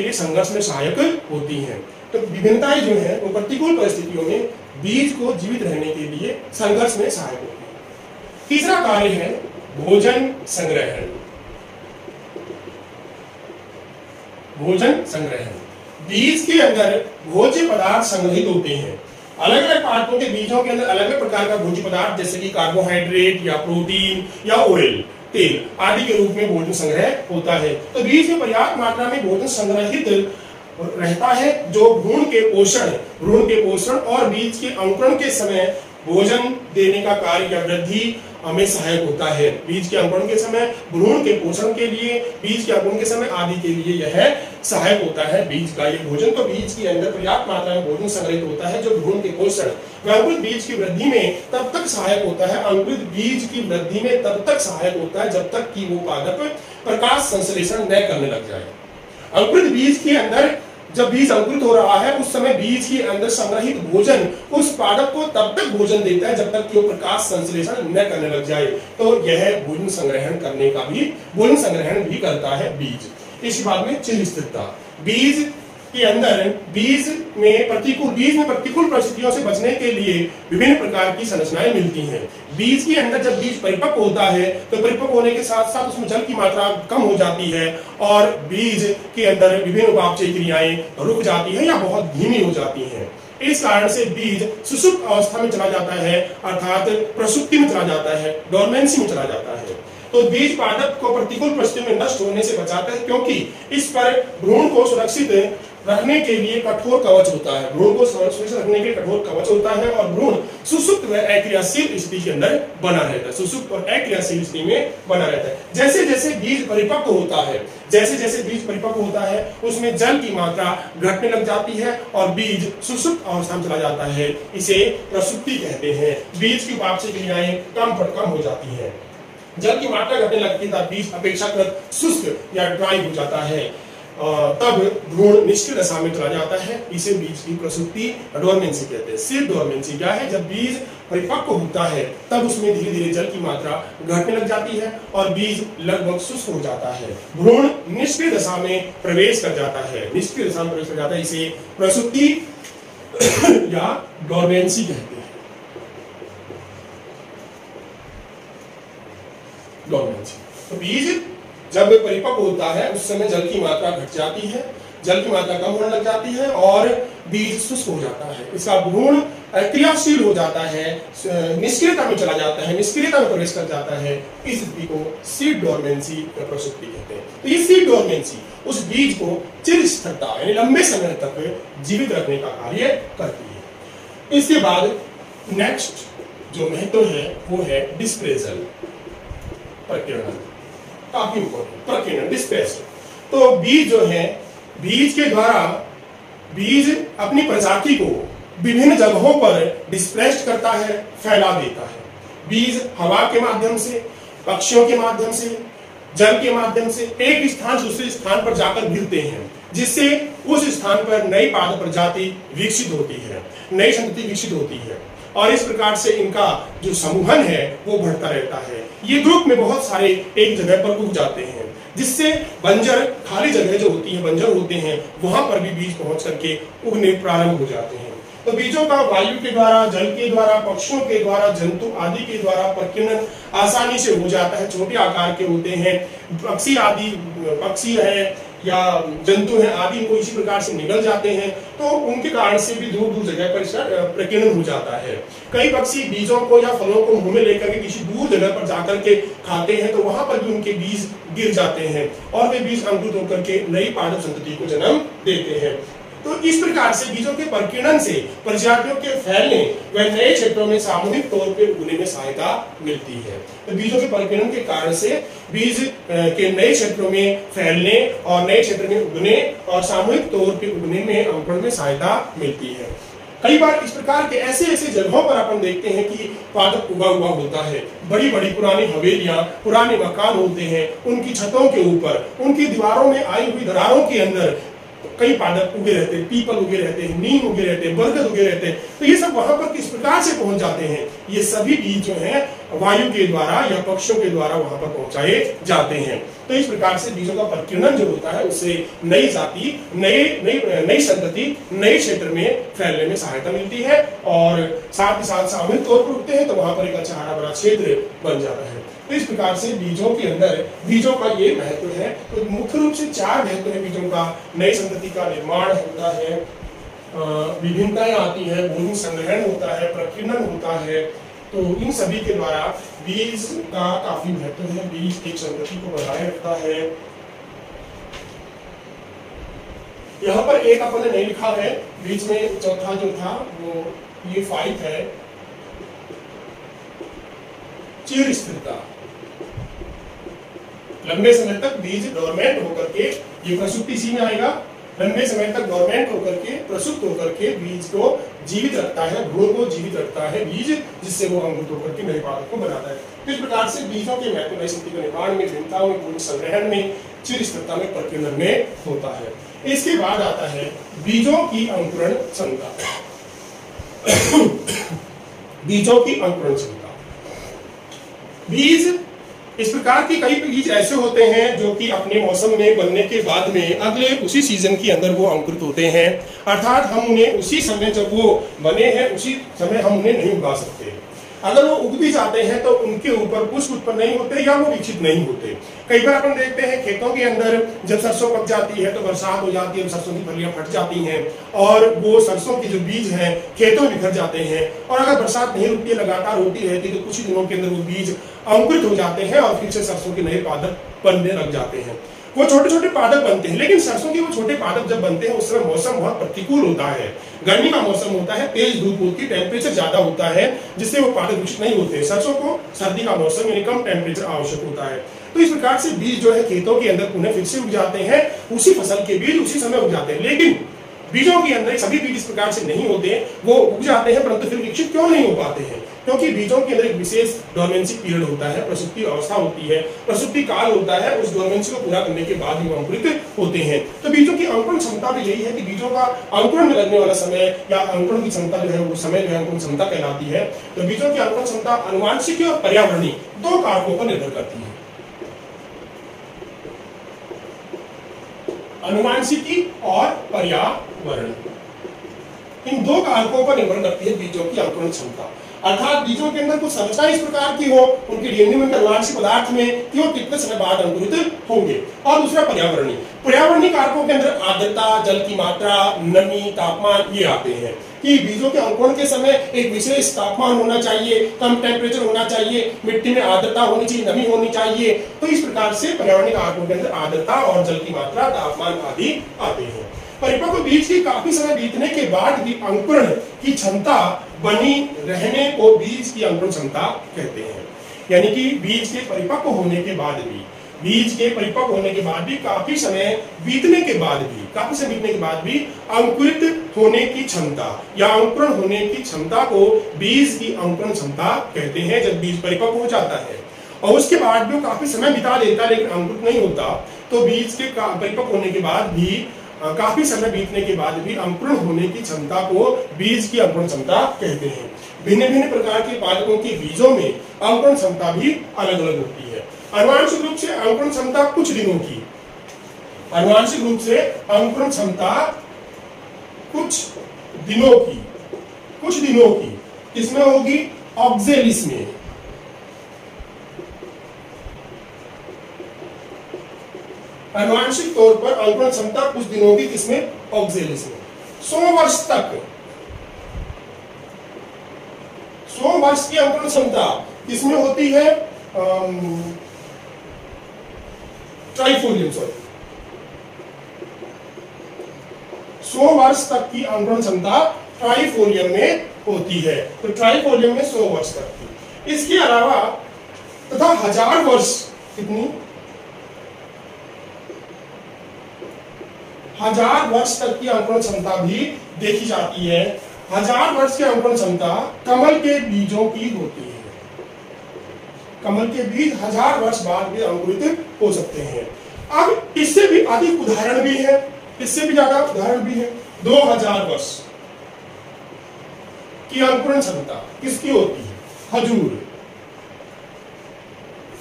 लिए संघर्ष में सहायक होती हैं। तो विभिन्नताएं जो है वो प्रतिकूल परिस्थितियों में बीज को जीवित रहने के लिए संघर्ष में सहायक होती है। तीसरा कार्य है भोजन संग्रहण। भोजन संग्रहण, बीज के अंदर भोज्य पदार्थ संग्रहित होते हैं। अलग अलग पादपों के बीजों के अंदर अलग अलग प्रकार का भोज्य पदार्थ जैसे कि कार्बोहाइड्रेट या प्रोटीन या ऑयल, तेल आदि के रूप में भोजन संग्रह होता है। तो बीज में पर्याप्त मात्रा में भोजन संग्रहित रहता है, जो भ्रूण के पोषण और बीज के अंकुरण के समय भोजन देने का कार्य या वृद्धि हमें सहायक होता है। बीज के अंकुरण के समय, भ्रूण के पोषण के लिए, बीज के अंकुरण के समय आदि के लिए यह सहायक होता है बीज का ये भोजन। तो बीज के अंदर पर्याप्त मात्रा में भोजन संग्रहित होता है, जो भ्रूण के पोषण व अंकुरित बीज की वृद्धि में तब तक सहायक होता है, अंकुरित बीज की वृद्धि में तब तक सहायक होता है जब तक कि वो पादप प्रकाश संश्लेषण न करने लग जाए। अंकुरित बीज के अंदर जब बीज अंकुरित हो रहा है उस समय बीज के अंदर संग्रहित भोजन उस पादप को तब तक भोजन देता है जब तक कि वो प्रकाश संश्लेषण न करने लग जाए। तो यह भोजन संग्रहण भी करता है बीज। इस बात में चिन्ह स्थिरता, बीज के अंदर बीज में प्रतिकूल परिस्थितियों से बचने के लिए विभिन्न प्रकार की संरचनाएं मिलती हैं। बीज के अंदर जब बीज परिपक्व होता है तो परिपक्व होने के साथ साथ उसमें जल की मात्रा कम हो जाती है और बीज के अंदर विभिन्न उपापचय क्रियाएं रुक जाती है या बहुत धीमी हो जाती हैं। इस कारण से बीज सुसुप्त अवस्था में चला जाता है, अर्थात प्रसुप्ति में चला जाता है, डोरमेंसी में चला जाता है। तो बीज पादप को प्रतिकूल परिस्थितियों में नष्ट होने से बचाता है, क्योंकि इस पर भ्रूण को सुरक्षित रखने के लिए कठोर कवच होता है, भ्रूण को सुरक्षित रखने के लिए कठोर कवच होता है और भ्रूण सुसुप्त व अक्रियाशील स्थिति के अंदर बना रहता है, सुसुप्त और अक्रियाशील स्थिति में बना रहता है। जैसे जैसे बीज परिपक्व होता है, जैसे जैसे बीज परिपक्व होता है उसमें जल की मात्रा घटने लग जाती है और बीज सुसुप्त अवस्था में चला जाता है, इसे प्रसुप्ति कहते हैं। बीज की उपापचय क्रियाएं कम हो जाती है, जल की मात्रा घटने लगती है, बीज अपेक्षाकृत शुष्क या ड्राई हो जाता है, तब भ्रूण निष्क्रिय दशा में चला जाता है, इसे बीज की प्रसुप्ति डोरमेंसी कहते हैं। सीड डोरमेंसी क्या है? जब बीज परिपक्व होता है तब उसमें धीरे धीरे जल की मात्रा घटने लग जाती है और बीज लगभग शुष्क हो जाता है, भ्रूण निष्क्रिय दशा में प्रवेश कर जाता है, निष्क्रिय दशा में प्रवेश कर जाता है, इसे प्रसुप्ति या डोरमेंसी कहते हैं। डोरमेंसी तो बीज जब परिपक्व होता है उस समय जल की मात्रा घट जाती है, जल की मात्रा कम होने लग जाती है और बीज शुष्क हो जाता है, इसका भ्रूण अक्रियाशील हो जाता है, निष्क्रियता में चला जाता है, निष्क्रियता में प्रवेश कर जाता है, इस स्थिति को सीड डोरमेंसी या प्रसुप्ति कहते हैं। तो ये सीड डोरमेंसी उस बीज को चिर स्थिरता यानी लंबे समय तक जीवित रखने का कार्य करती है। इसके बाद नेक्स्ट जो महत्व है वो है डिस्प्रेजल, प्रकीर्णन, काफी इंपॉर्टेंट प्रकीर्णन, डिस्प्रेजल। तो बीज जो है, बीज के द्वारा बीज अपनी प्रजाति को विभिन्न जगहों पर डिस्प्रेस्ड करता है, फैला देता है। बीज हवा के माध्यम से, पक्षियों के माध्यम से, जल के माध्यम से एक स्थान से दूसरे स्थान पर जाकर मिलते हैं, जिससे उस स्थान पर नई पादप प्रजाति विकसित होती है, नई संतति विकसित होती है और इस प्रकार से इनका जो समूहन है वो बढ़ता रहता है। ये ग्रुप में बहुत सारे एक जगह पर उग जाते हैं, जिससे बंजर खाली जगह जो होती है, बंजर होते हैं, वहां पर भी बीज पहुंच करके उगने प्रारंभ हो जाते हैं। तो बीजों का वायु के द्वारा, जल के द्वारा, पक्षियों के द्वारा, जंतु आदि के द्वारा प्रकीर्णन आसानी से हो जाता है। छोटे आकार के होते हैं, पक्षी आदि, पक्षी है या जंतु हैं आदि, इनको इसी प्रकार से निगल जाते हैं, तो उनके कारण से भी दूर दूर जगह पर इसका प्रकीर्णन हो जाता है। कई पक्षी बीजों को या फलों को मुंह में लेकर के किसी दूर जगह पर जाकर के खाते हैं, तो वहां पर भी उनके बीज गिर जाते हैं और वे बीज अंकुरित होकर के नई पादप संतति को जन्म देते हैं। तो इस प्रकार से बीजों के प्रकीर्णन से प्रजातियों के फैलने व नए क्षेत्रों में सामूहिक तौर पर उगने में सहायता मिलती है। तो बीजों के प्रकीर्णन के कारण से बीज के नए क्षेत्रों में फैलने और नए क्षेत्र में उगने और सामूहिक तौर पर उगने में, अंकुरण में सहायता मिलती है। कई बार इस प्रकार के ऐसे ऐसे जगहों पर अपन देखते हैं कि पादप उगा हुआ होता है, बड़ी बड़ी पुरानी हवेलियां, पुराने मकान होते हैं, उनकी छतों के ऊपर, उनकी दीवारों में आई हुई दरारों के अंदर कई पादप उगे रहते हैं, पीपल उगे रहते हैं, नीम उगे रहते हैं, बरगद उगे रहते हैं। तो ये सब वहां पर किस प्रकार से पहुंच जाते हैं? ये सभी बीज जो हैं वायु के द्वारा या पक्षियों के द्वारा वहां पर पहुंचाए जाते हैं। तो इस प्रकार से बीजों का प्रकीर्णन जो होता है उससे नई जाति, नई संतति नए क्षेत्र में फैलने में सहायता मिलती है और साथ ही साथ सामूहिक तौर पर उगते हैं, तो वहां पर एक अच्छा हरा भरा क्षेत्र बन जाता है। तो इस प्रकार से बीजों के अंदर बीजों का ये महत्व है। तो मुख्य रूप से 4 महत्व है बीजों का। नई संतति का निर्माण होता है, विभिन्नताएं आती है, भूमि संग्रहण होता है, प्रकीर्णन होता है। तो इन सभी के द्वारा बीज का काफी महत्व है। बीज एक संतति को बनाए रखता है। यहाँ पर एक अपन ने नहीं लिखा है, बीच में चौथा जो था वो ये 5 है, चिर स्थिरता। लंबे समय तक बीज डोरमेंट होकर के, ये प्रसुप्ति इसी में आएगा, लंबे समय तक डोरमेंट होकर के, प्रसुप्त होकर के बीज को जीवित रखता है, भ्रूण को जीवित रखता है बीज, जिससे वो अंकुरित होकर के नए पादप को बनाता है। इस प्रकार से बीजों के महत्व नई संतति के निर्माण में, भिन्नताओं में, भूमि संग्रहण में, चिर स्थिरता में, प्रकीर्णन में होता है। इसके बाद आता है बीजों की अंकुरण क्षमता। बीजों की अंकुरण क्षमता। बीज इस प्रकार के कई बीज ऐसे होते हैं जो कि अपने मौसम में बनने के बाद में अगले उसी सीजन के अंदर वो अंकुरित होते हैं, अर्थात हम उन्हें उसी समय जब वो बने हैं उसी समय हम उन्हें नहीं उगा सकते। अगर वो उग भी जाते हैं तो उनके ऊपर पुष्प उत्पन्न नहीं होते या वो विकसित नहीं होते। कई बार अपन देखते हैं खेतों के अंदर जब सरसों पक जाती है तो बरसात हो जाती है, सरसों की फलियां फट जाती हैं और वो सरसों के जो बीज हैं खेतों में बिखर जाते हैं, और अगर बरसात नहीं रुकती है, लगातार होती रहती है, तो कुछ ही दिनों के अंदर वो बीज अंकुरित हो जाते हैं और फिर से सरसों के नए पादप बनने लग जाते हैं। वो छोटे छोटे पादप बनते हैं, लेकिन सरसों के वो छोटे पादप जब बनते हैं उस समय मौसम बहुत प्रतिकूल होता है, गर्मी का मौसम होता है, तेज धूप होती है, टेम्परेचर ज्यादा होता है, जिससे वो पादप विकसित नहीं होते हैं। सरसों को सर्दी का मौसम यानी कम टेम्परेचर आवश्यक होता है। तो इस प्रकार से बीज जो है खेतों के अंदर पुनः फिर से उग जाते हैं, उसी फसल के बीज उसी समय उग जाते हैं। लेकिन बीजों के अंदर सभी बीज इस प्रकार से नहीं होते, वो उग जाते हैं परंतु फिर विकसित क्यों नहीं हो पाते हैं? क्योंकि बीजों के अंदर एक विशेष डोरमेंसी पीरियड होता है, प्रसूति अवस्था होती है, प्रसूति काल होता है। उस डोरमेंसी को पूरा करने के बाद ही वो अंकुरित होते हैं। तो बीजों की अंकुरण क्षमता भी यही है कि बीजों का अंकुरण में लगने वाला समय या अंकुरण की क्षमता जो है वो समय जो है अंकुरण क्षमता कहलाती है। तो बीजों की अंकुरण क्षमता आनुवांशिक और पर्यावरणीय दो कारकों पर निर्भर करती है। आनुवांशिकी और पर्यावरण, इन दो कारकों पर निर्भर करती है बीजों की अंकुरण क्षमता। अर्थात बीजों के अंदर कुछ संरचना इस प्रकार की हो उनके डीएनए में आनुवांशिक पदार्थ में कि वो कितने समय बाद अंकुरित होंगे। और दूसरा पर्यावरणीय, पर्यावरणीय कारकों के अंदर आर्द्रता, जल की मात्रा, नमी, तापमान ये आते हैं कि बीजों के अंकुरण के समय एक विशेष तापमान होना चाहिए, कम टेम्परेचर होना चाहिए, मिट्टी में आर्द्रता होनी चाहिए, नमी होनी चाहिए। तो इस प्रकार से पर्यावरणीय कारकों के अंदर आर्द्रता और जल की मात्रा, तापमान आदि आते हैं। परिपक्व बीज की काफी समय बीतने के बाद भी अंकुरण की क्षमता बनी रहने को बीज की अंकुरण क्षमता कहते हैं। यानी कि बीज के परिपक्व होने के बाद भी, बीज के परिपक्व होने के बाद भी काफी समय बीतने के बाद भी, काफी समय बीतने के बाद भी अंकुरित होने की क्षमता या अंकुरण होने की क्षमता को बीज की अंकुरण क्षमता कहते हैं। जब बीज परिपक्व हो जाता है और उसके बाद भी वो काफी समय बिता लेता है लेकिन अंकुरित नहीं होता, तो बीज के परिपक्व होने के बाद भी काफी समय बीतने के बाद भी अंकुरण होने की क्षमता को बीज की अंकुरण क्षमता कहते हैं। भिन्न भिन्न प्रकार के पादपों के बीजों में अंकुरण क्षमता भी अलग अलग होती है। आनुवांशिक रूप से अंकुरण क्षमता कुछ दिनों की, आनुवांशिक रूप से अंकुरण क्षमता कुछ दिनों की किसमें होगी? ऑक्जेलिस में। आनुवांशिक तौर पर अंकुरण क्षमता कुछ दिनों की किसमें? ऑक्जेलिस में। 100 वर्ष तक 100 वर्ष की अंकुरण क्षमता किसमें होती है? ट्राइफोलियम, 100 वर्ष तक की अंकुरण क्षमता ट्राइफोलियम में होती है। तो ट्राइफोलियम में 100 वर्ष तक की। इसके अलावा तथा 1000 वर्ष, कितनी? 1000 वर्ष तक की अंकुरण क्षमता भी देखी जाती है। 1000 वर्ष की अंकुरण क्षमता कमल के बीजों की होती है। कमल के बीज 1000 वर्ष बाद भी अंकुरित हो सकते हैं। अब इससे भी अधिक उदाहरण भी है, इससे भी ज्यादा उदाहरण भी है। 2000 वर्ष की अंकुरण क्षमता किसकी होती है? खजूर,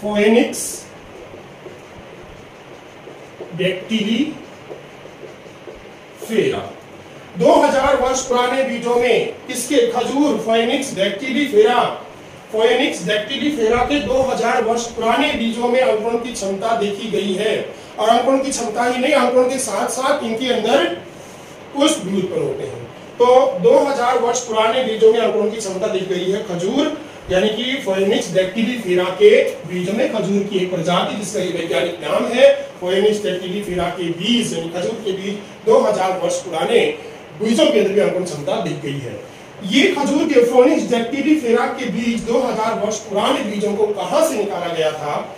फोएनिक्स डेक्टिलीफेरा। 2000 वर्ष पुराने बीजों में किसके? खजूर, फोएनिक्स डेक्टिलीफेरा। फोएनिक्स डेक्टिलीफेरा के 2000 वर्ष पुराने बीजों में अंकुरण की क्षमता देखी गई है। और अंकुरण की क्षमता ही नहीं, अंकुरण के साथ साथ इनके अंदर पुष्प भी उत्पन्न होते हैं। तो 2000 वर्ष पुराने बीजों में अंकुरण की क्षमता देखी गई है। खजूर यानी कि फोएनिक्स डेक्टिलीफेरा के बीजों में, खजूर की एक प्रजाति जिसका वैज्ञानिक नाम है फोएनिक्स डेक्टिलीफेरा के बीज, यानी खजूर के बीज 2000 वर्ष पुराने बीजों के अंदर भी अंकुरण क्षमता दिख गई है। ये खजूर के फोएनिक्स डेक्टिलीफेरा के बीज 2000 वर्ष पुराने बीजों को कहां से निकाला गया था?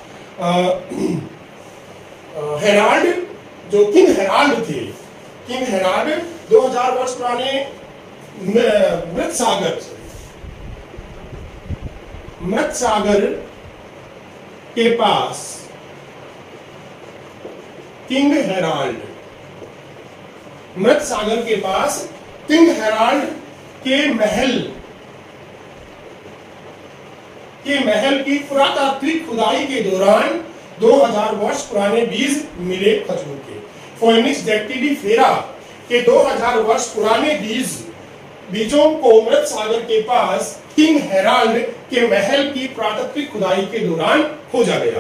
हेराल्ड, जो किंग हेराल्ड थे, किंग हेराल्ड 2000 वर्ष पुराने मृत सागर के पास, किंग हेराल्ड, मृत सागर के पास किंग हेराल्ड के महल की पुरातात्विक खुदाई के दौरान 2000 वर्ष पुराने बीज मिले खजूर के। फोएनिक्स डेक्टिलीफेरा के 2000 वर्ष पुराने बीजों को मृत सागर के पास किंग हेराल्ड के महल की पुरातात्विक खुदाई के दौरान खोजा गया।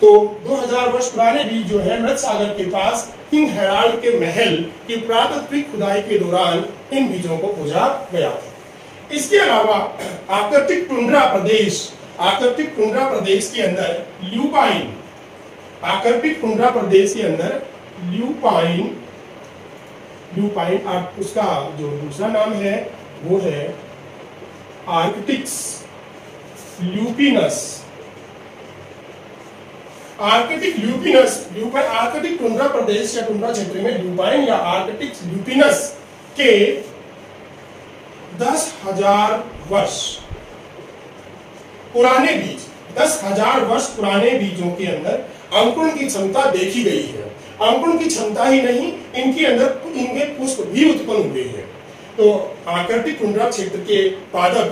तो 2000 वर्ष पुराने बीज जो है मृत सागर के पास किंग हेराल्ड के महल की पुरातात्विक खुदाई के दौरान इन बीजों को खोजा गया था। इसके अलावा आर्कटिक टुंड्रा प्रदेश के अंदर ल्यूपाइन आर्कटिक टुंड्रा प्रदेश के अंदर ल्यूपाइन उसका जो दूसरा नाम है वो है आर्कटिक्स ल्यूपिनस। आर्कटिक टुंड्रा प्रदेश या टुंड्रा क्षेत्र में ल्यूपाइन या आर्कटिक्स ल्यूपिनस के 10,000 वर्ष पुराने बीज 10,000 वर्ष पुराने बीजों के अंदर अंकुरण की क्षमता देखी गई है। अंकुरण की क्षमता ही नहीं, इनके अंदर इनके पुष्प भी उत्पन्न हुए हैं। तो आर्कटिक टुंड्रा क्षेत्र के पादप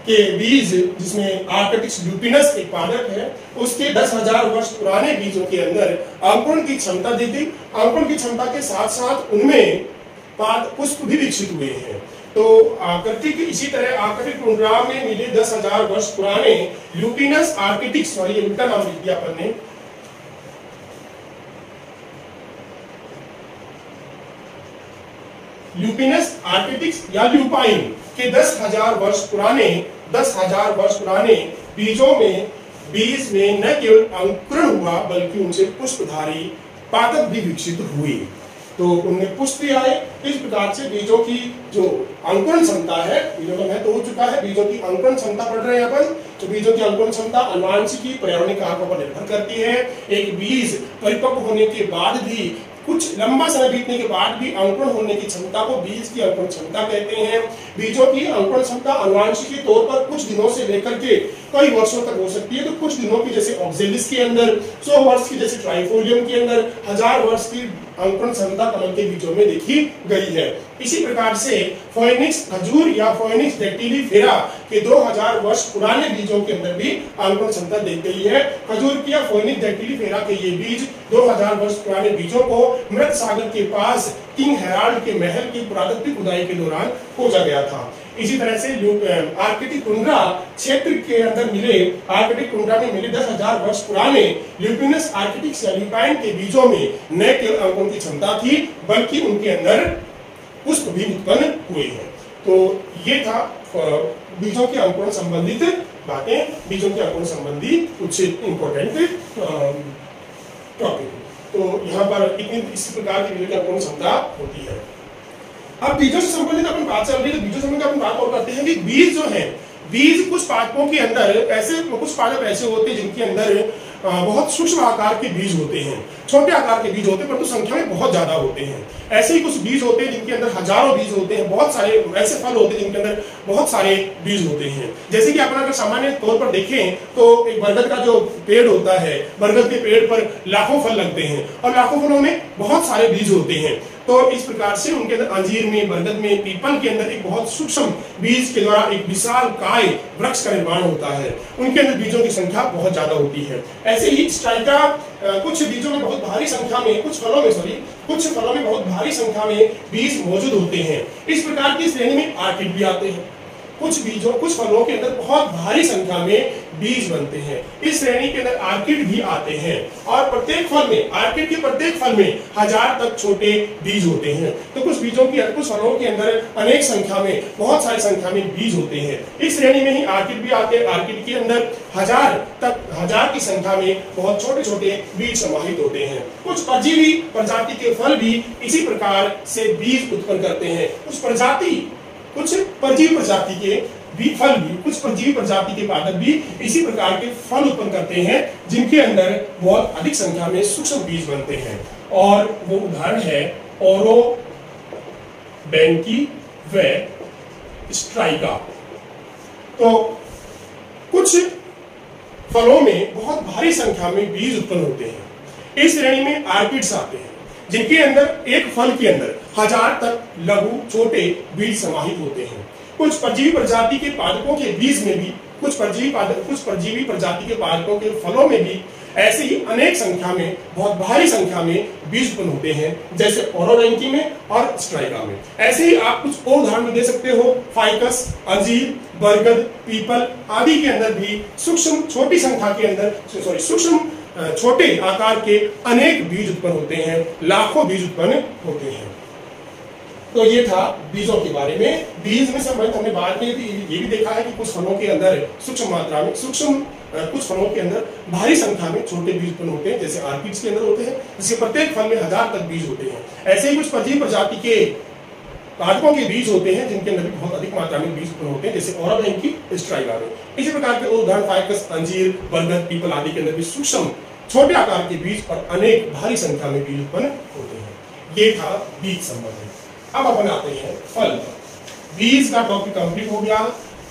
के बीज, जिसमें आर्कटिक्स ल्यूपिनस एक पादप है, उसके 10,000 वर्ष पुराने बीजों के अंदर अंकुरण की क्षमता दी गई। अंकुरण की क्षमता के साथ साथ उनमें पुष्प भी विकसित हुए हैं। तो आर्कटिक, इसी तरह आर्कटिक टुंड्रा में मिले 10,000 वर्ष पुराने ल्यूपिनस आर्कटिक्स, और ये उल्टा नाम लिख दिया अपन ने, ल्यूपिनस आर्कटिक्स या ल्यूपाइन के 10,000 वर्ष पुराने बीज में न केवल अंकुरण हुआ बल्कि उनसे पुष्पधारी पादप भी विकसित हुए। तो उनमें पुष्प भी आए। इस प्रकार से बीजों की जो अंकुरण क्षमता है, बीजों का महत्व हो चुका है, बीजों की अंकुरण क्षमता पढ़ रहे हैं अपन। तो बीजों की अंकुरण क्षमता आनुवंशिकी पर्यावरणिक कारकों पर निर्भर करती है। एक बीज परिपक्व होने के बाद भी, कुछ लंबा समय बीतने के बाद भी अंकुरण होने की क्षमता को बीज की अंकुरण क्षमता कहते हैं। बीजों की अंकुरण क्षमता आनुवंशिकी तौर पर कुछ दिनों से लेकर के कई वर्षों तक हो सकती है। तो कुछ दिनों की जैसे ऑक्जेलिस के अंदर, 100 वर्ष की जैसे ट्राइफोलियम के अंदर, 1000 वर्ष की अंकुरण क्षमता कमल के बीजों में देखी गई है। इसी प्रकार से फोएनिक्स खजूर या फोएनिक्स डेक्टिलीफेरा के 2000 वर्ष पुराने बीजों के अंदर भी अंकुरण क्षमता देखी गई है। खजूर की या फोएनिक्स डेक्टिलीफेरा के ये बीज 2000 वर्ष पुराने बीजों को मृत सागर के पास किंग हेराल्ड के महल की पुरातत्व खुदाई के दौरान खोजा गया था। इसी तरह से आर्कटिक टुंड्रा क्षेत्र के अंदर मिले, आर्कटिक टुंड्रा में मिले 10,000 वर्ष पुराने ल्यूपिनस आर्कटिक्स या ल्यूपाइन के बीजों में न केवल अंकुरण की क्षमता थी बल्कि उनके अंदर पुष्प भी उत्पन्न हुए हैं। तो ये था बीजों के अंकुरण संबंधित बातें, बीजों के अंकुरण संबंधी कुछ इंपॉर्टेंट टॉपिक। तो यहाँ पर इस प्रकार की बीजों की अंकुरण क्षमता होती है। अब बीजों से संबंधित अपन बात चल रही है, तो बीजों से संबंधित अपन बात और करते हैं कि बीज जो है, बीज कुछ पादपों के अंदर ऐसे, कुछ पादप ऐसे होते हैं जिनके अंदर बहुत सूक्ष्म आकार के बीज होते हैं, छोटे आकार के बीज होते हैं, परंतु संख्या में बहुत ज्यादा होते हैं। ऐसे ही कुछ बीज होते हैं जिनके अंदर हजारों बीज होते हैं, बहुत सारे ऐसे फल होते हैं जिनके अंदर बहुत सारे बीज होते हैं। जैसे कि अपन अगर सामान्य तौर पर देखें तो एक बरगद का जो पेड़ होता है, बरगद के पेड़ पर लाखों फल लगते हैं और लाखों फलों में बहुत सारे बीज होते हैं। तो इस प्रकार से उनके अंदर अंजीर में, बरगद में, पीपल के अंदर एक बहुत सूक्ष्म बीज के द्वारा एक विशाल काय वृक्ष का निर्माण होता है। उनके अंदर बीजों की संख्या बहुत ज्यादा होती है। ऐसे ही स्ट्राइका कुछ बीजों में बहुत भारी संख्या में, कुछ फलों में बहुत भारी संख्या में बीज मौजूद होते हैं। इस प्रकार की श्रेणी में आर्किड भी आते हैं। कुछ फलों के अंदर बहुत भारी संख्या में बीज बनते हैं, इस श्रेणी के अंदर आर्किड भी आते हैं। और प्रत्येक फल में, आर्किड के प्रत्येक फल में 1000 तक छोटे बीज होते हैं। तो कुछ फलों के अंदर अनेक संख्या में, बहुत सारी संख्या में बीज होते हैं। इस श्रेणी में ही आर्किड भी आते हैं। आर्किड के अंदर 1000 की संख्या में बहुत छोटे छोटे बीज समाहित होते हैं। कुछ परजीवी प्रजाति के फल भी इसी प्रकार से बीज उत्पन्न करते हैं। कुछ परजीवी प्रजाति के भी फल भी, कुछ परजीवी प्रजाति के पादप भी इसी प्रकार के फल उत्पन्न करते हैं जिनके अंदर बहुत अधिक संख्या में सूक्ष्म बीज बनते हैं। और वो उदाहरण है ओरो, बैंकी व स्ट्राइका। तो कुछ फलों में बहुत भारी संख्या में बीज उत्पन्न होते हैं। इस श्रेणी में आर्किड्स आते हैं जिनके अंदर एक फल के अंदर 1000 तक लघु छोटे बीज समाहित होते हैं। कुछ परजीवी प्रजाति के पादपों के बीज में भी, कुछ परजीवी प्रजाति के पादपों के फलों में भी ऐसे ही अनेक संख्या में, बहुत भारी संख्या में बीज उत्पन्न होते हैं, जैसे ओरोबैंकी में और स्ट्राइका में। ऐसे ही आप कुछ और उदाहरण दे सकते हो, फाइकस, अंजीर, बरगद, पीपल आदि के अंदर भी सूक्ष्म छोटी संख्या के अंदर, सूक्ष्म छोटे आकार के अनेक बीज उत्पन्न होते हैं, लाखों बीज उत्पन्न होते हैं। तो ये था बीजों के बारे में। बीज में संबंधित हमने बात की थी, ये भी देखा है कि कुछ फलों के अंदर सूक्ष्म मात्रा में कुछ फलों के अंदर भारी संख्या में छोटे बीज उत्पन्न होते हैं, जैसे आर्किड्स के अंदर होते हैं, जिसके प्रत्येक फल में 1000 तक बीज होते हैं। ऐसे ही कुछ परजीवी प्रजाति के काटकों के बीज होते हैं जिनके अंदर भी बहुत अधिक मात्रा में बीज उत्पन्न होते हैं, जैसे ओराबैंक की स्ट्राइगा में। इसी प्रकार के उदाहरण फाइकस, अंजीर, बरगद, पीपल आदि के अंदर भी सूक्ष्म छोटे आकार के बीज और अनेक भारी संख्या में बीज उत्पन्न होते हैं। ये था बीज संबंधी। अब अपन आते हैं फल। बीज का टॉपिक कंप्लीट हो गया।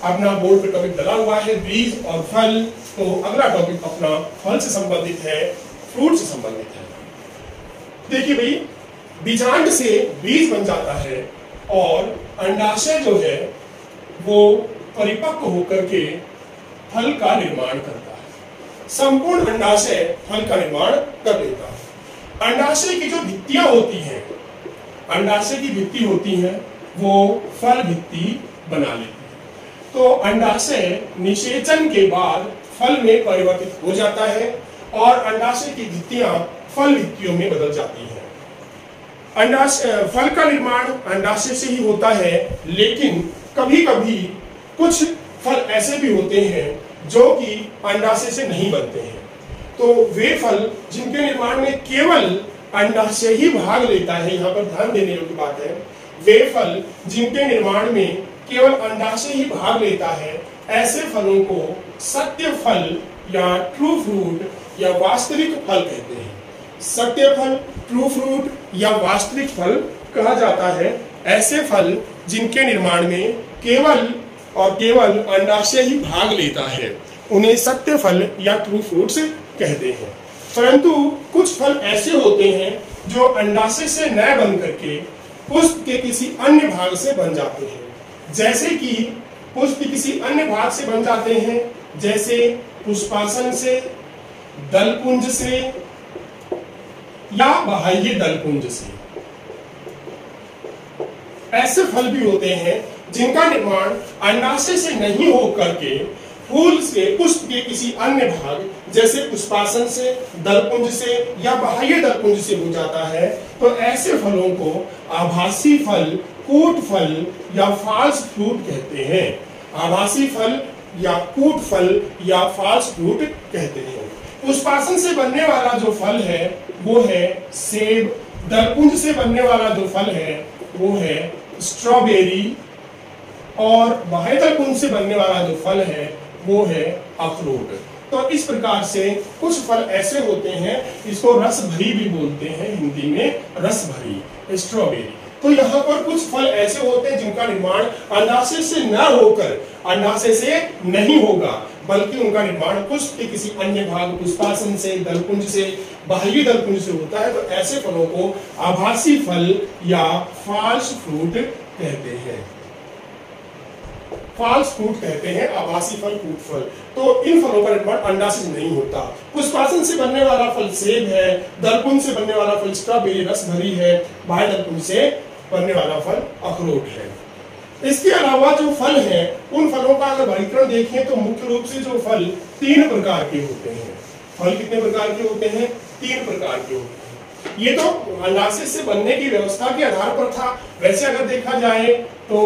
अपना बोर्ड पे टॉपिक डला हुआ है बीज और फल। तो अगला टॉपिक अपना फल से संबंधित है, फ्रूट से संबंधित है। देखिए भाई, बीजांड से बीज बन जाता है और अंडाशय जो है वो परिपक्व होकर के फल का निर्माण करता है। संपूर्ण अंडाशय फल का निर्माण कर देता है। अंडाशय की जो भित्तियां होती हैं, अंडाशय की भित्ति होती है, वो फल भित्ति बना लेती है। तो अंडाशय निषेचन के बाद फल में परिवर्तित हो जाता है और अंडाशय की भित्तियां फल भित्तियों में बदल जाती हैं। फल का निर्माण अंडाशय से ही होता है, लेकिन कभी कभी कुछ फल ऐसे भी होते हैं जो कि अंडाशय से नहीं बनते हैं। तो वे फल जिनके निर्माण में केवल अंडाशय ही भाग लेता है, यहाँ पर ध्यान देने योग्य बात है, वे फल जिनके निर्माण में केवल अंडाशय ही भाग लेता है, ऐसे फलों को सत्य फल या ट्रू फ्रूट या वास्तविक फल कहते हैं। सत्य फल, ट्रू फ्रूट या वास्तविक फल कहा जाता है ऐसे फल जिनके निर्माण में केवल और केवल अंडाशय ही भाग लेता है, उन्हें सत्य फल या ट्रू फ्रूट्स कहते हैं। परंतु कुछ फल ऐसे होते हैं जो अंडाशय से न बन करके पुष्प के किसी अन्य भाग से बन जाते हैं। जैसे कि पुष्प किसी अन्य भाग से बन जाते हैं, जैसे पुष्पासन से, दलपुंज से या बाह्य दलपुंज से। ऐसे फल भी होते हैं जिनका निर्माण अंडाशय से नहीं हो करके फूल से, पुष्प के किसी अन्य भाग जैसे पुष्पासन से, दलपुंज से या बाह्य दलपुंज से हो जाता है। तो ऐसे फलों को आभासी फल, कूट फल या फॉल्स फ्रूट कहते हैं। आभासी फल या कूट फल या फॉल्स फ्रूट कहते हैं। पुष्पासन से बनने वाला जो फल है वो है सेब। दलपुंज से बनने वाला जो फल है वो है स्ट्रॉबेरी और बाह्य दलपुंज से बनने वाला जो फल है वो है अखरोट। तो इस प्रकार से कुछ फल ऐसे होते हैं, इसको रस भरी भी बोलते हैं, हिंदी में रस भरी, स्ट्रॉबेरी। तो यहाँ पर कुछ फल ऐसे होते हैं जिनका निर्माण अंडाशय से न होकर, अंडाशय से नहीं होगा, बल्कि उनका निर्माण पुष्प के किसी अन्य भाग, पुष्पासन से, दलपुंज से, बाह्य दलपुंज से होता है। तो ऐसे फलों को आभासी फल या फॉल्स फ्रूट कहते हैं। फॉल्स फ्रूट कहते हैं, आभासी फल, कूट फल। तो इन फलों का निर्माण अंडाशय से नहीं होता। पुष्पासन से बनने वाला फल सेब है, दलपुंज से बनने वाला फल स्ट्रॉबेरी रस भरी है, बाह्य दलपुंज से बनने वाला फल अखरोट है। इसके अलावा जो फल हैं, उन फलों का अगर वर्गीकरण देखें तो मुख्य रूप से जो फल 3 प्रकार के होते हैं। फल कितने प्रकार के होते हैं? 3 प्रकार के होते हैं। ये तो अंडाशय से बनने की व्यवस्था के आधार पर था। वैसे अगर देखा जाए तो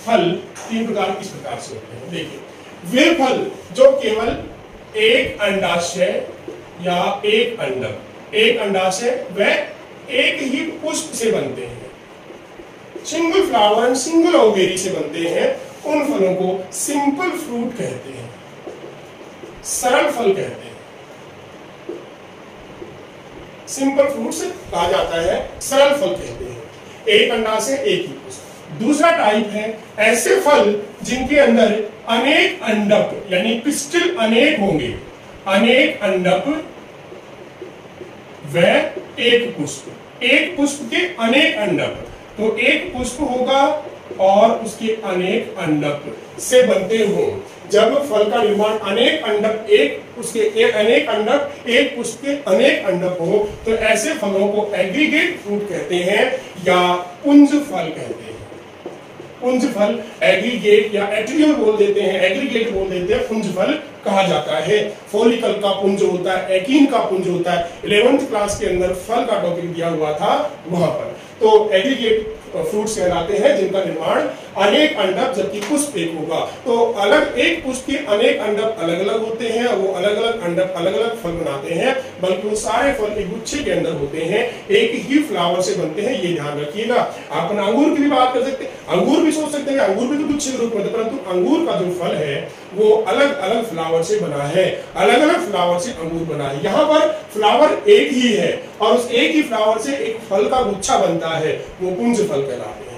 फल 3 प्रकार किस प्रकार से होते हैं। देखिए, वे फल जो केवल एक अंडाशय या एक अंडक, एक अंडाशय व एक ही पुष्प से बनते हैं, सिंगल फ्लावर, सिंगल ओवेरी से बनते हैं, उन फलों को सिंपल फ्रूट कहते हैं, सरल फल कहते हैं। सिंपल फ्रूट से कहा जाता है, सरल फल कहते हैं, एक अंडाशय एक ही पुष्प। दूसरा टाइप है ऐसे फल जिनके अंदर अनेक अंडक यानी पिस्टिल अनेक होंगे, अनेक अंडक व एक पुष्प, एक पुष्प के अनेक अंडक। तो एक पुष्प होगा और उसके अनेक अंडक से बनते हो। जब फल का निर्माण अनेक अंडक, एक उसके अनेक अंडक, एक पुष्प के अनेक अंडक हो, तो ऐसे फलों को एग्रीगेट फ्रूट कहते हैं या पुंज फल कहते हैं। पुंज फल, एग्रीगेट या एट्रियल बोल देते हैं, एग्रीगेट बोल देते हैं, पुंज फल कहा जाता है। फॉलिकल का पुंज होता है, एकीन का पुंज होता है। 11th क्लास के अंदर फल का टॉपिक दिया हुआ था वहां पर। तो एग्रीगेट फ्रूट्स कहलाते हैं जिनका निर्माण अनेक अंडक जबकि पुष्प एक होगा। तो अलग एक पुष्प के अनेक अंडक अलग अलग होते हैं, वो अलग अलग अंडक अलग अलग फल बनाते हैं, बल्कि वो सारे फल एक गुच्छे के अंदर होते हैं, एक ही फ्लावर से बनते हैं, ये ध्यान रखिएगा। आप अंगूर की भी बात कर सकते हैं, अंगूर भी सोच सकते हैं अंगूर भी तो गुच्छे के रूप में, परंतु अंगूर का जो फल है वो अलग अलग फ्लावर से बना है, अलग अलग फ्लावर से अंगूर बना है। यहाँ पर फ्लावर एक ही है और उस एक ही फ्लावर से एक फल का गुच्छा बनता है, वो पुंज फल कहलाते हैं।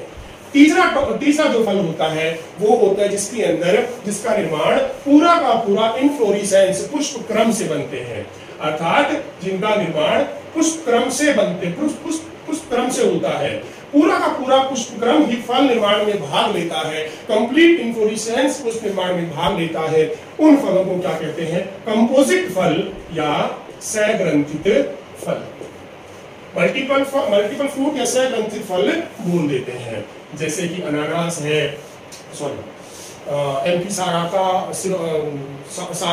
तीसरा जो फल होता है वो होता है जिसका निर्माण पूरा का पूरा इनफ्लोरेसेंस पुष्प क्रम से बनते हैं, अर्थात जिनका निर्माण पुष्प क्रम से बनते पुष्प क्रम से होता है। पूरा का पूरा पुष्प क्रम ही फल निर्माण में भाग लेता है, कंप्लीट इनफ्लोरेसेंस पुष्प निर्माण में भाग लेता है। उन फलों को क्या कहते हैं? कंपोजिट फल या सहग्रंथित फल। मल्टीपल फ्रूट या सहग्रंथित फल बोल देते हैं, जैसे कि अनानास है, एम्फीसाराका,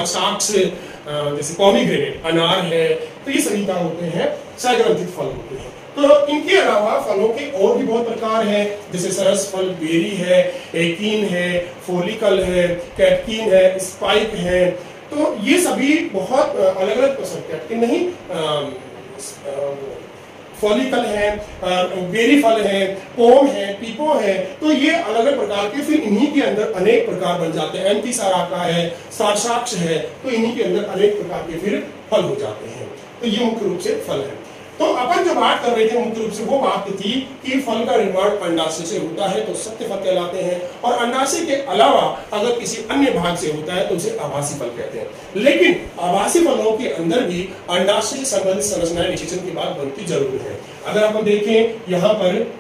साक्ष, जैसे पोमीग्रेनेट, अनार है, तो ये सभी क्या होते हैं? सहग्रंथित फल होते हैं। तो इनके अलावा फलों के और भी बहुत प्रकार हैं, जैसे सरस फल, बेरी है, एकीन है, फोलिकल है, कैटकीन है, स्पाइक है। तो ये सभी बहुत अलग अलग कैटकीन नहीं, फॉलिकल है, बेरी फल है, पोम है, पीपो है, तो ये अलग अलग प्रकार के, फिर इन्हीं के अंदर अनेक प्रकार बन जाते हैं। एम्फीसाराका है, साक्ष है, तो इन्हीं के अंदर अनेक प्रकार के फिर फल हो जाते हैं। तो ये मुख्य रूप से फल है। तो अपन जो बात कर रहे थे मुख्य रूप से वो बात थी कि फल का निर्माण अंडाशय से होता है तो सत्य फल कहलाते हैं, और अंडाशय के अलावा अगर किसी अन्य भाग से होता है तो उसे आभासी फल कहते हैं। लेकिन आभासी फलों के अंदर भी अंडाशय से संबंधित संरचनाएं निषेचन की बात बनती जरूर है। अगर अपन देखें यहाँ पर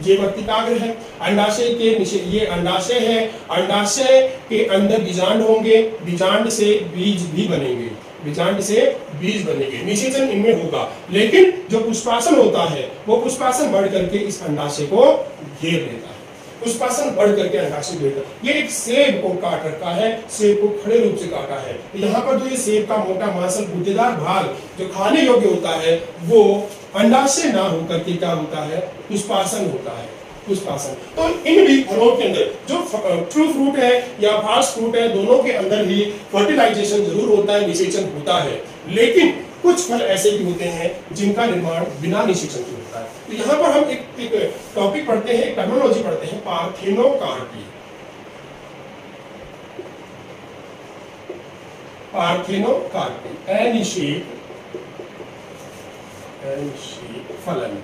ये वर्तिकाग्र है, अंडाशय के ये अंडाशय है, अंडाशय के अंदर बीजांड होंगे, बीजांड से बीज भी बनेंगे, बीजांड से बीज बनेंगे, निषेचन इनमें होगा। लेकिन जो पुष्पासन होता है वो पुष्पासन बढ़ करके इस अंडाशय को घेर लेता है, पुष्पासन बढ़ करके अंडाशय घेर लेता है। ये एक सेब को काट रखा है, सेब को खड़े रूप से काटा है। यहाँ पर जो ये सेब का मोटा मांसल गूदेदार भाग जो खाने योग्य होता है वो अंडाशय ना होकर के क्या होता है? पुष्पासन होता है, पुष्पासन। तो इन भी फलों के अंदर जो ट्रू फ्रूट है या फास्ट फ्रूट है, दोनों के अंदर ही फर्टिलाइजेशन जरूर होता है, निषेचन होता है। लेकिन कुछ फल ऐसे भी होते हैं जिनका निर्माण बिना निषेचन के होता है। तो यहाँ पर हम एक टॉपिक पढ़ते हैं, एक टर्मिनोलॉजी पढ़ते हैं, पार्थेनोकार्पी। पार्थेनोकार्पी, अनिषेक फलन।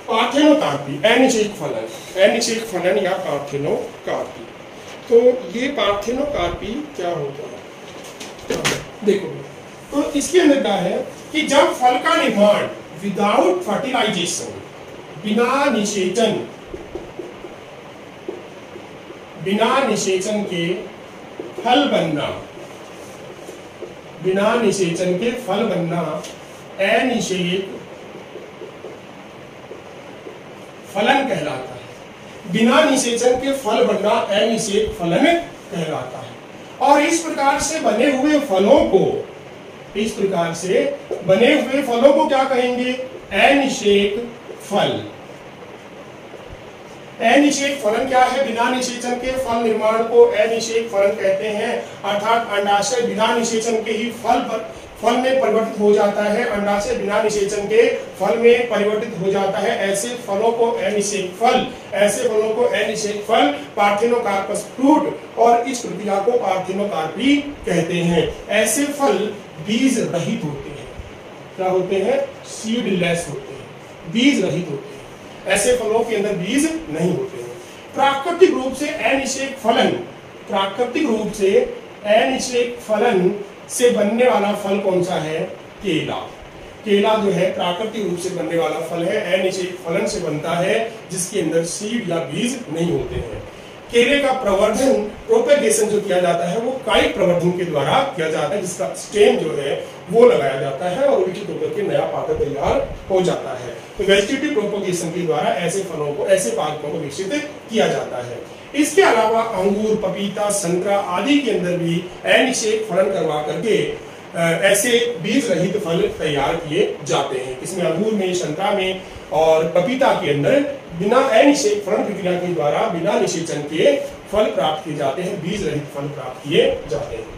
पार्थेनोकार्पी, अनिषेक फलन, अनिषेक फलन या पार्थेनोकार्पी। तो ये पार्थेनोकार्पी क्या होता है? देखो, तो इसके अंदर क्या है कि जब फल का निर्माण विदाउट फर्टिलाइजेशन, बिना निषेचन के फल बनना, बिना निषेचन के फल बनना अनिषेक फलन कहलाता है। बिना निषेचन के फल बनना अनिषेक फलन कहलाता है। और इस प्रकार से बने हुए फलों को क्या कहेंगे? अनिषेक फल। अनिषेक फलन क्या है? बिना निषेचन के फल निर्माण को अनिषेक फलन कहते हैं, अर्थात अंडाशय बिना निषेचन के ही फल में परिवर्तित हो जाता है, अंडाशय बिना निषेचन के फल में परिवर्तित हो जाता है। ऐसे फलों को अनिषेक फल पार्थेनोकार्पस फ्रूट, और इस प्रक्रिया को पार्थेनोकार्पी कहते हैं। ऐसे फल बीज रहित होते हैं। क्या होते हैं? सीडलेस होते हैं, बीज रहित होते हैं। ऐसे फलों के अंदर बीज नहीं होते हैं। प्राकृतिक रूप से अनिषेक फलन से बनने वाला फल कौन सा है? केला। केला जो है प्राकृतिक रूप से बनने वाला फल है, अनिषेक फलन से बनता है, जिसके अंदर सीड या बीज नहीं होते हैं। केले का प्रवर्धन प्रोपेगेशन जो किया जाता है वो कायिक प्रवर्धन के द्वारा किया जाता है, जिसका स्टेम जो है वो लगाया जाता है और विकसित होकर के नया पादप तैयार हो जाता है। तो वेजिटेटिव प्रोपेगेशन के द्वारा ऐसे फलों को, ऐसे पादपों को विकसित किया जाता है। इसके अलावा अंगूर, पपीता, संतरा आदि के अंदर भी अनिषेक फलन करवा करके ऐसे बीज रहित फल तैयार किए जाते हैं। इसमें अंगूर में, संतरा में और पपीता के अंदर बिना अनिषेक फलन प्रक्रिया के द्वारा बिना निषेचन के फल प्राप्त किए जाते हैं, बीज रहित फल प्राप्त किए जाते हैं।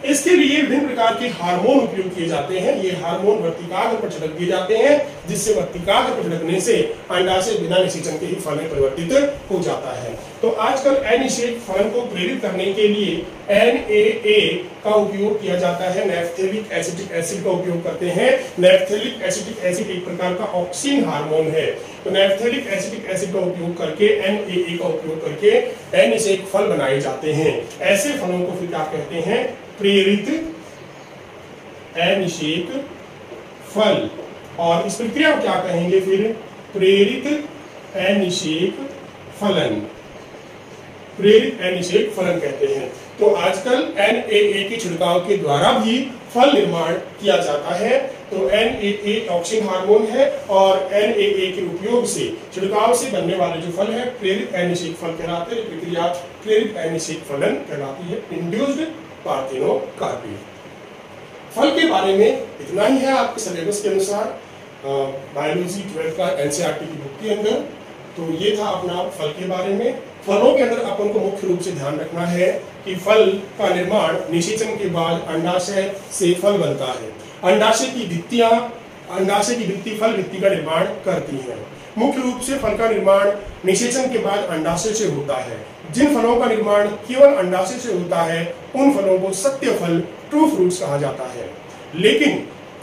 इसके लिए विभिन्न प्रकार के हार्मोन उपयोग किए जाते हैं। ये हार्मोन वर्तिकाग्र पर छिड़क दिए जाते हैं, जिससे वर्तिकाग्र पर छिड़कने से अंडाशय बिना निषेचन के ही फल में परिवर्तित हो जाता है। तो आजकल अनिषेक फलन को प्रेरित करने के लिए NAA का उपयोग किया जाता है, नैप्थेलिक एसिटिक एसिड का उपयोग करते हैं। नैप्थेलिक एसिटिक एसिड एक प्रकार का ऑक्सीन हार्मोन है। तो नैप्थेलिक एसिटिक एसिड का उपयोग करके, NAA का उपयोग करके अनिषेक फल बनाए जाते हैं। ऐसे फलों को फिर क्या कहते हैं? प्रेरित अनिषेक फल। और इस प्रक्रिया को क्या कहेंगे फिर? प्रेरित अनिषेक फलन। प्रेरित अनिषेक फलन कहते हैं। तो आजकल NAA के छिड़काव के द्वारा भी फल निर्माण किया जाता है। तो NAA ऑक्सीन हार्मोन है और NAA के उपयोग से, छिड़काव से बनने वाले जो फल है प्रेरित अनिषेक फल कहलाते हैं। प्रक्रिया प्रेरित अनिषेक फलन कहलाती है, इंड्यूस्ड पार्थिनोकार्पी। फल के बारे में इतना ही है आपके सिलेबस के अनुसार, बायोलॉजी 12 का NCERT की बुक के अंदर। तो ये था अपना फल के बारे में। फलों के अंदर अपन को मुख्य रूप से ध्यान रखना है कि फल का निर्माण निषेचन के बाद अंडाशय से फल बनता है। अंडाशय की भित्ति फल भित्ति का निर्माण करती है। मुख्य रूप से फल का निर्माण निषेचन के बाद अंडाशय से होता है। जिन फलों का निर्माण केवल अंडाशय से होता है उन फलों को सत्य फल, ट्रू फ्रूट्स कहा जाता है। लेकिन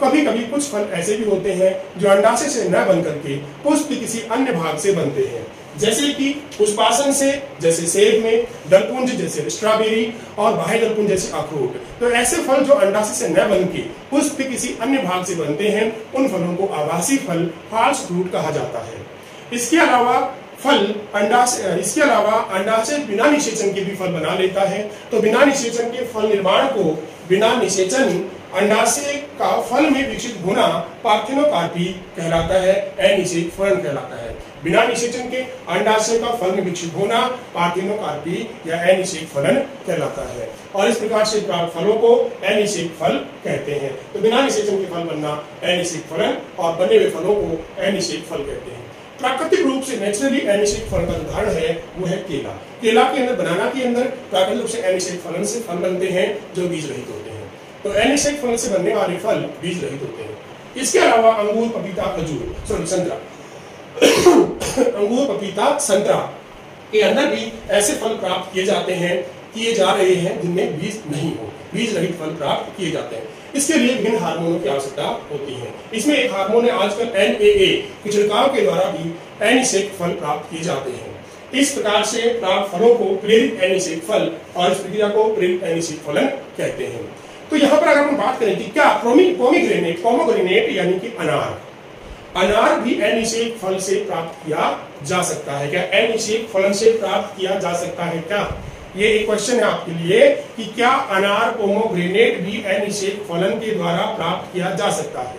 कभी कभी कुछ फल ऐसे भी होते हैं जो अंडाशय से न बन करके पुष्प के किसी अन्य भाग से बनते हैं, जैसे कि पुष्पासन से, जैसे सेब में, दलपुंज जैसे स्ट्रॉबेरी और बाह्य दलपुंज जैसे अखरोट। तो ऐसे फल जो अंडाशय से न बन के पुष्प के किसी अन्य भाग से बनते हैं उन फलों को आभासी फल, फॉल्स फ्रूट कहा जाता है। इसके अलावा अंडाशय बिना निषेचन के भी फल बना लेता है। तो बिना निषेचन के फल निर्माण को बिना निषेचन अंडाशय का फल में विकसित होना पार्थिनोकार्पी कहलाता है, अनिषेक फलन कहलाता है। बिना निषेचन के अंडाशय का फल में विकसित होना पार्थिनोकार्पी या अनिषेक फलन कहलाता है। और इस प्रकार से प्राप्त फलों को अनिषेक फल कहते हैं। तो बिना निषेचन के फल बनना अनिषेक फलन और बने हुए फलों को अनिषेक फल कहते हैं। प्राकृतिक रूप से नेचुरली अनिषेक फल का उदाहरण है वो है केला। केला के अंदर, बनाना के अंदर प्राकृतिक रूप से अनिषेक फलन से फल बनते हैं जो बीज रहित होते हैं। तो अनिषेक फल से बनने वाले फल बीज रहित होते हैं। इसके अलावा अंगूर, पपीता, संतरा अंगूर, पपीता, संतरा के अंदर भी ऐसे फल प्राप्त किए जा रहे हैं जिनमें बीज नहीं हो, बीज रहित फल प्राप्त किए जाते हैं। इसके लिए विभिन्न हार्मोनों की आवश्यकता होती है। इसमें एक हार्मोन है आजकल NAA के छिड़काव के द्वारा भी अनिषेक फल प्राप्त किए जाते हैं। इस प्रकार से प्राप्त फलों को प्रेरित अनिषेक फल और इस प्रक्रिया को प्रेरित अनिषेक फलन कहते हैं। तो यहाँ पर अगर हम बात करें कि क्या पोमेग्रेनेट यानी कि अनार भी अनिषेक फल से प्राप्त किया जा सकता है क्या? अनिषेक फलन से प्राप्त किया जा सकता है क्या? ये एक क्वेश्चन है आपके लिए कि क्या अनार, पोमोग्रेनेट भी अनिषेक फलन के द्वारा प्राप्त किया जा सकता है?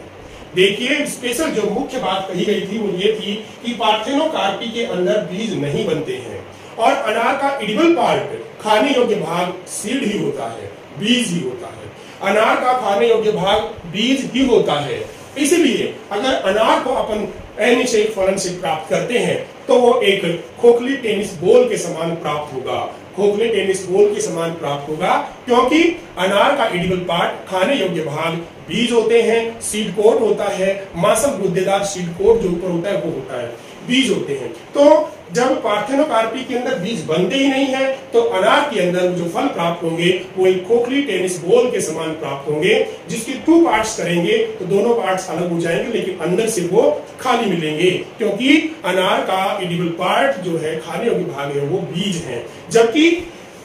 देखिए, स्पेशल जो मुख्य बात कही गई थी वो ये थी कि पार्थिनोकार्पी के अंदर बीज नहीं बनते हैं और अनार का एडिबल पार्ट, खाने योग्य भाग सीड ही होता है, बीज ही होता है। अनार का खाने योग्य भाग बीज ही होता है। इसलिए अगर अनार को अपन अनिषेक फलन से प्राप्त करते हैं तो वो एक खोखली टेनिस बॉल के समान प्राप्त होगा, खोखले टेनिस बॉल के समान प्राप्त होगा, क्योंकि अनार का एडिबल पार्ट, खाने योग्य भाग बीज होते हैं, सीड कोट होता है, मांसल गुद्देदार सीड कोट जो ऊपर होता है वो होता है, बीज होते हैं। तो जब पार्थिनोकार्पी के अंदर बीज बनते ही नहीं है तो अनार के अंदर जो फल प्राप्त होंगे वो एक खोखली टेनिस बॉल के समान प्राप्त होंगे, जिसके 2 पार्ट्स करेंगे तो दोनों पार्ट्स अलग हो जाएंगे लेकिन अंदर से वो खाली मिलेंगे, क्योंकि अनार का एडिबल पार्ट जो है, खाने योग्य भाग है, वो बीज है। जबकि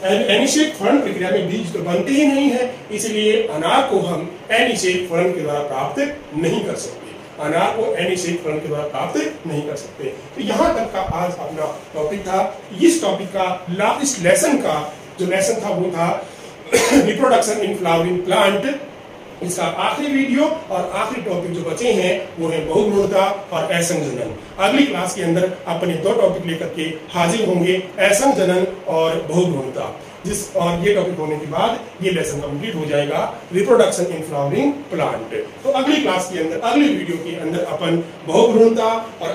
अनिषेक फलन प्रक्रिया में बीज तो बनते ही नहीं है, इसलिए अनार को हम अनिषेक फलन के द्वारा प्राप्त नहीं कर सकते। अनार को अनिषेक फलन के द्वारा प्राप्त नहीं कर सकते। तो यहाँ तक का आज अपना टॉपिक था। इस टॉपिक का इस लेसन का जो लेसन था वो था रिप्रोडक्शन इन फ्लावरिंग प्लांट। इसका आखिरी वीडियो और आखिरी टॉपिक जो बचे हैं वो है बहुभ्रूणता और असंग जनन। अगली क्लास के अंदर अपने 2 टॉपिक लेकर के हाजिर होंगे, असंग जनन और बहुभ्रूणता। और ये टॉपिक होने के बाद ये लेसन कंप्लीट हो जाएगा, रिप्रोडक्शन इन फ्लावरिंग प्लांट। तो अगली क्लास के अंदर, अगली वीडियो के अंदर अपन बहुभ्रूणता और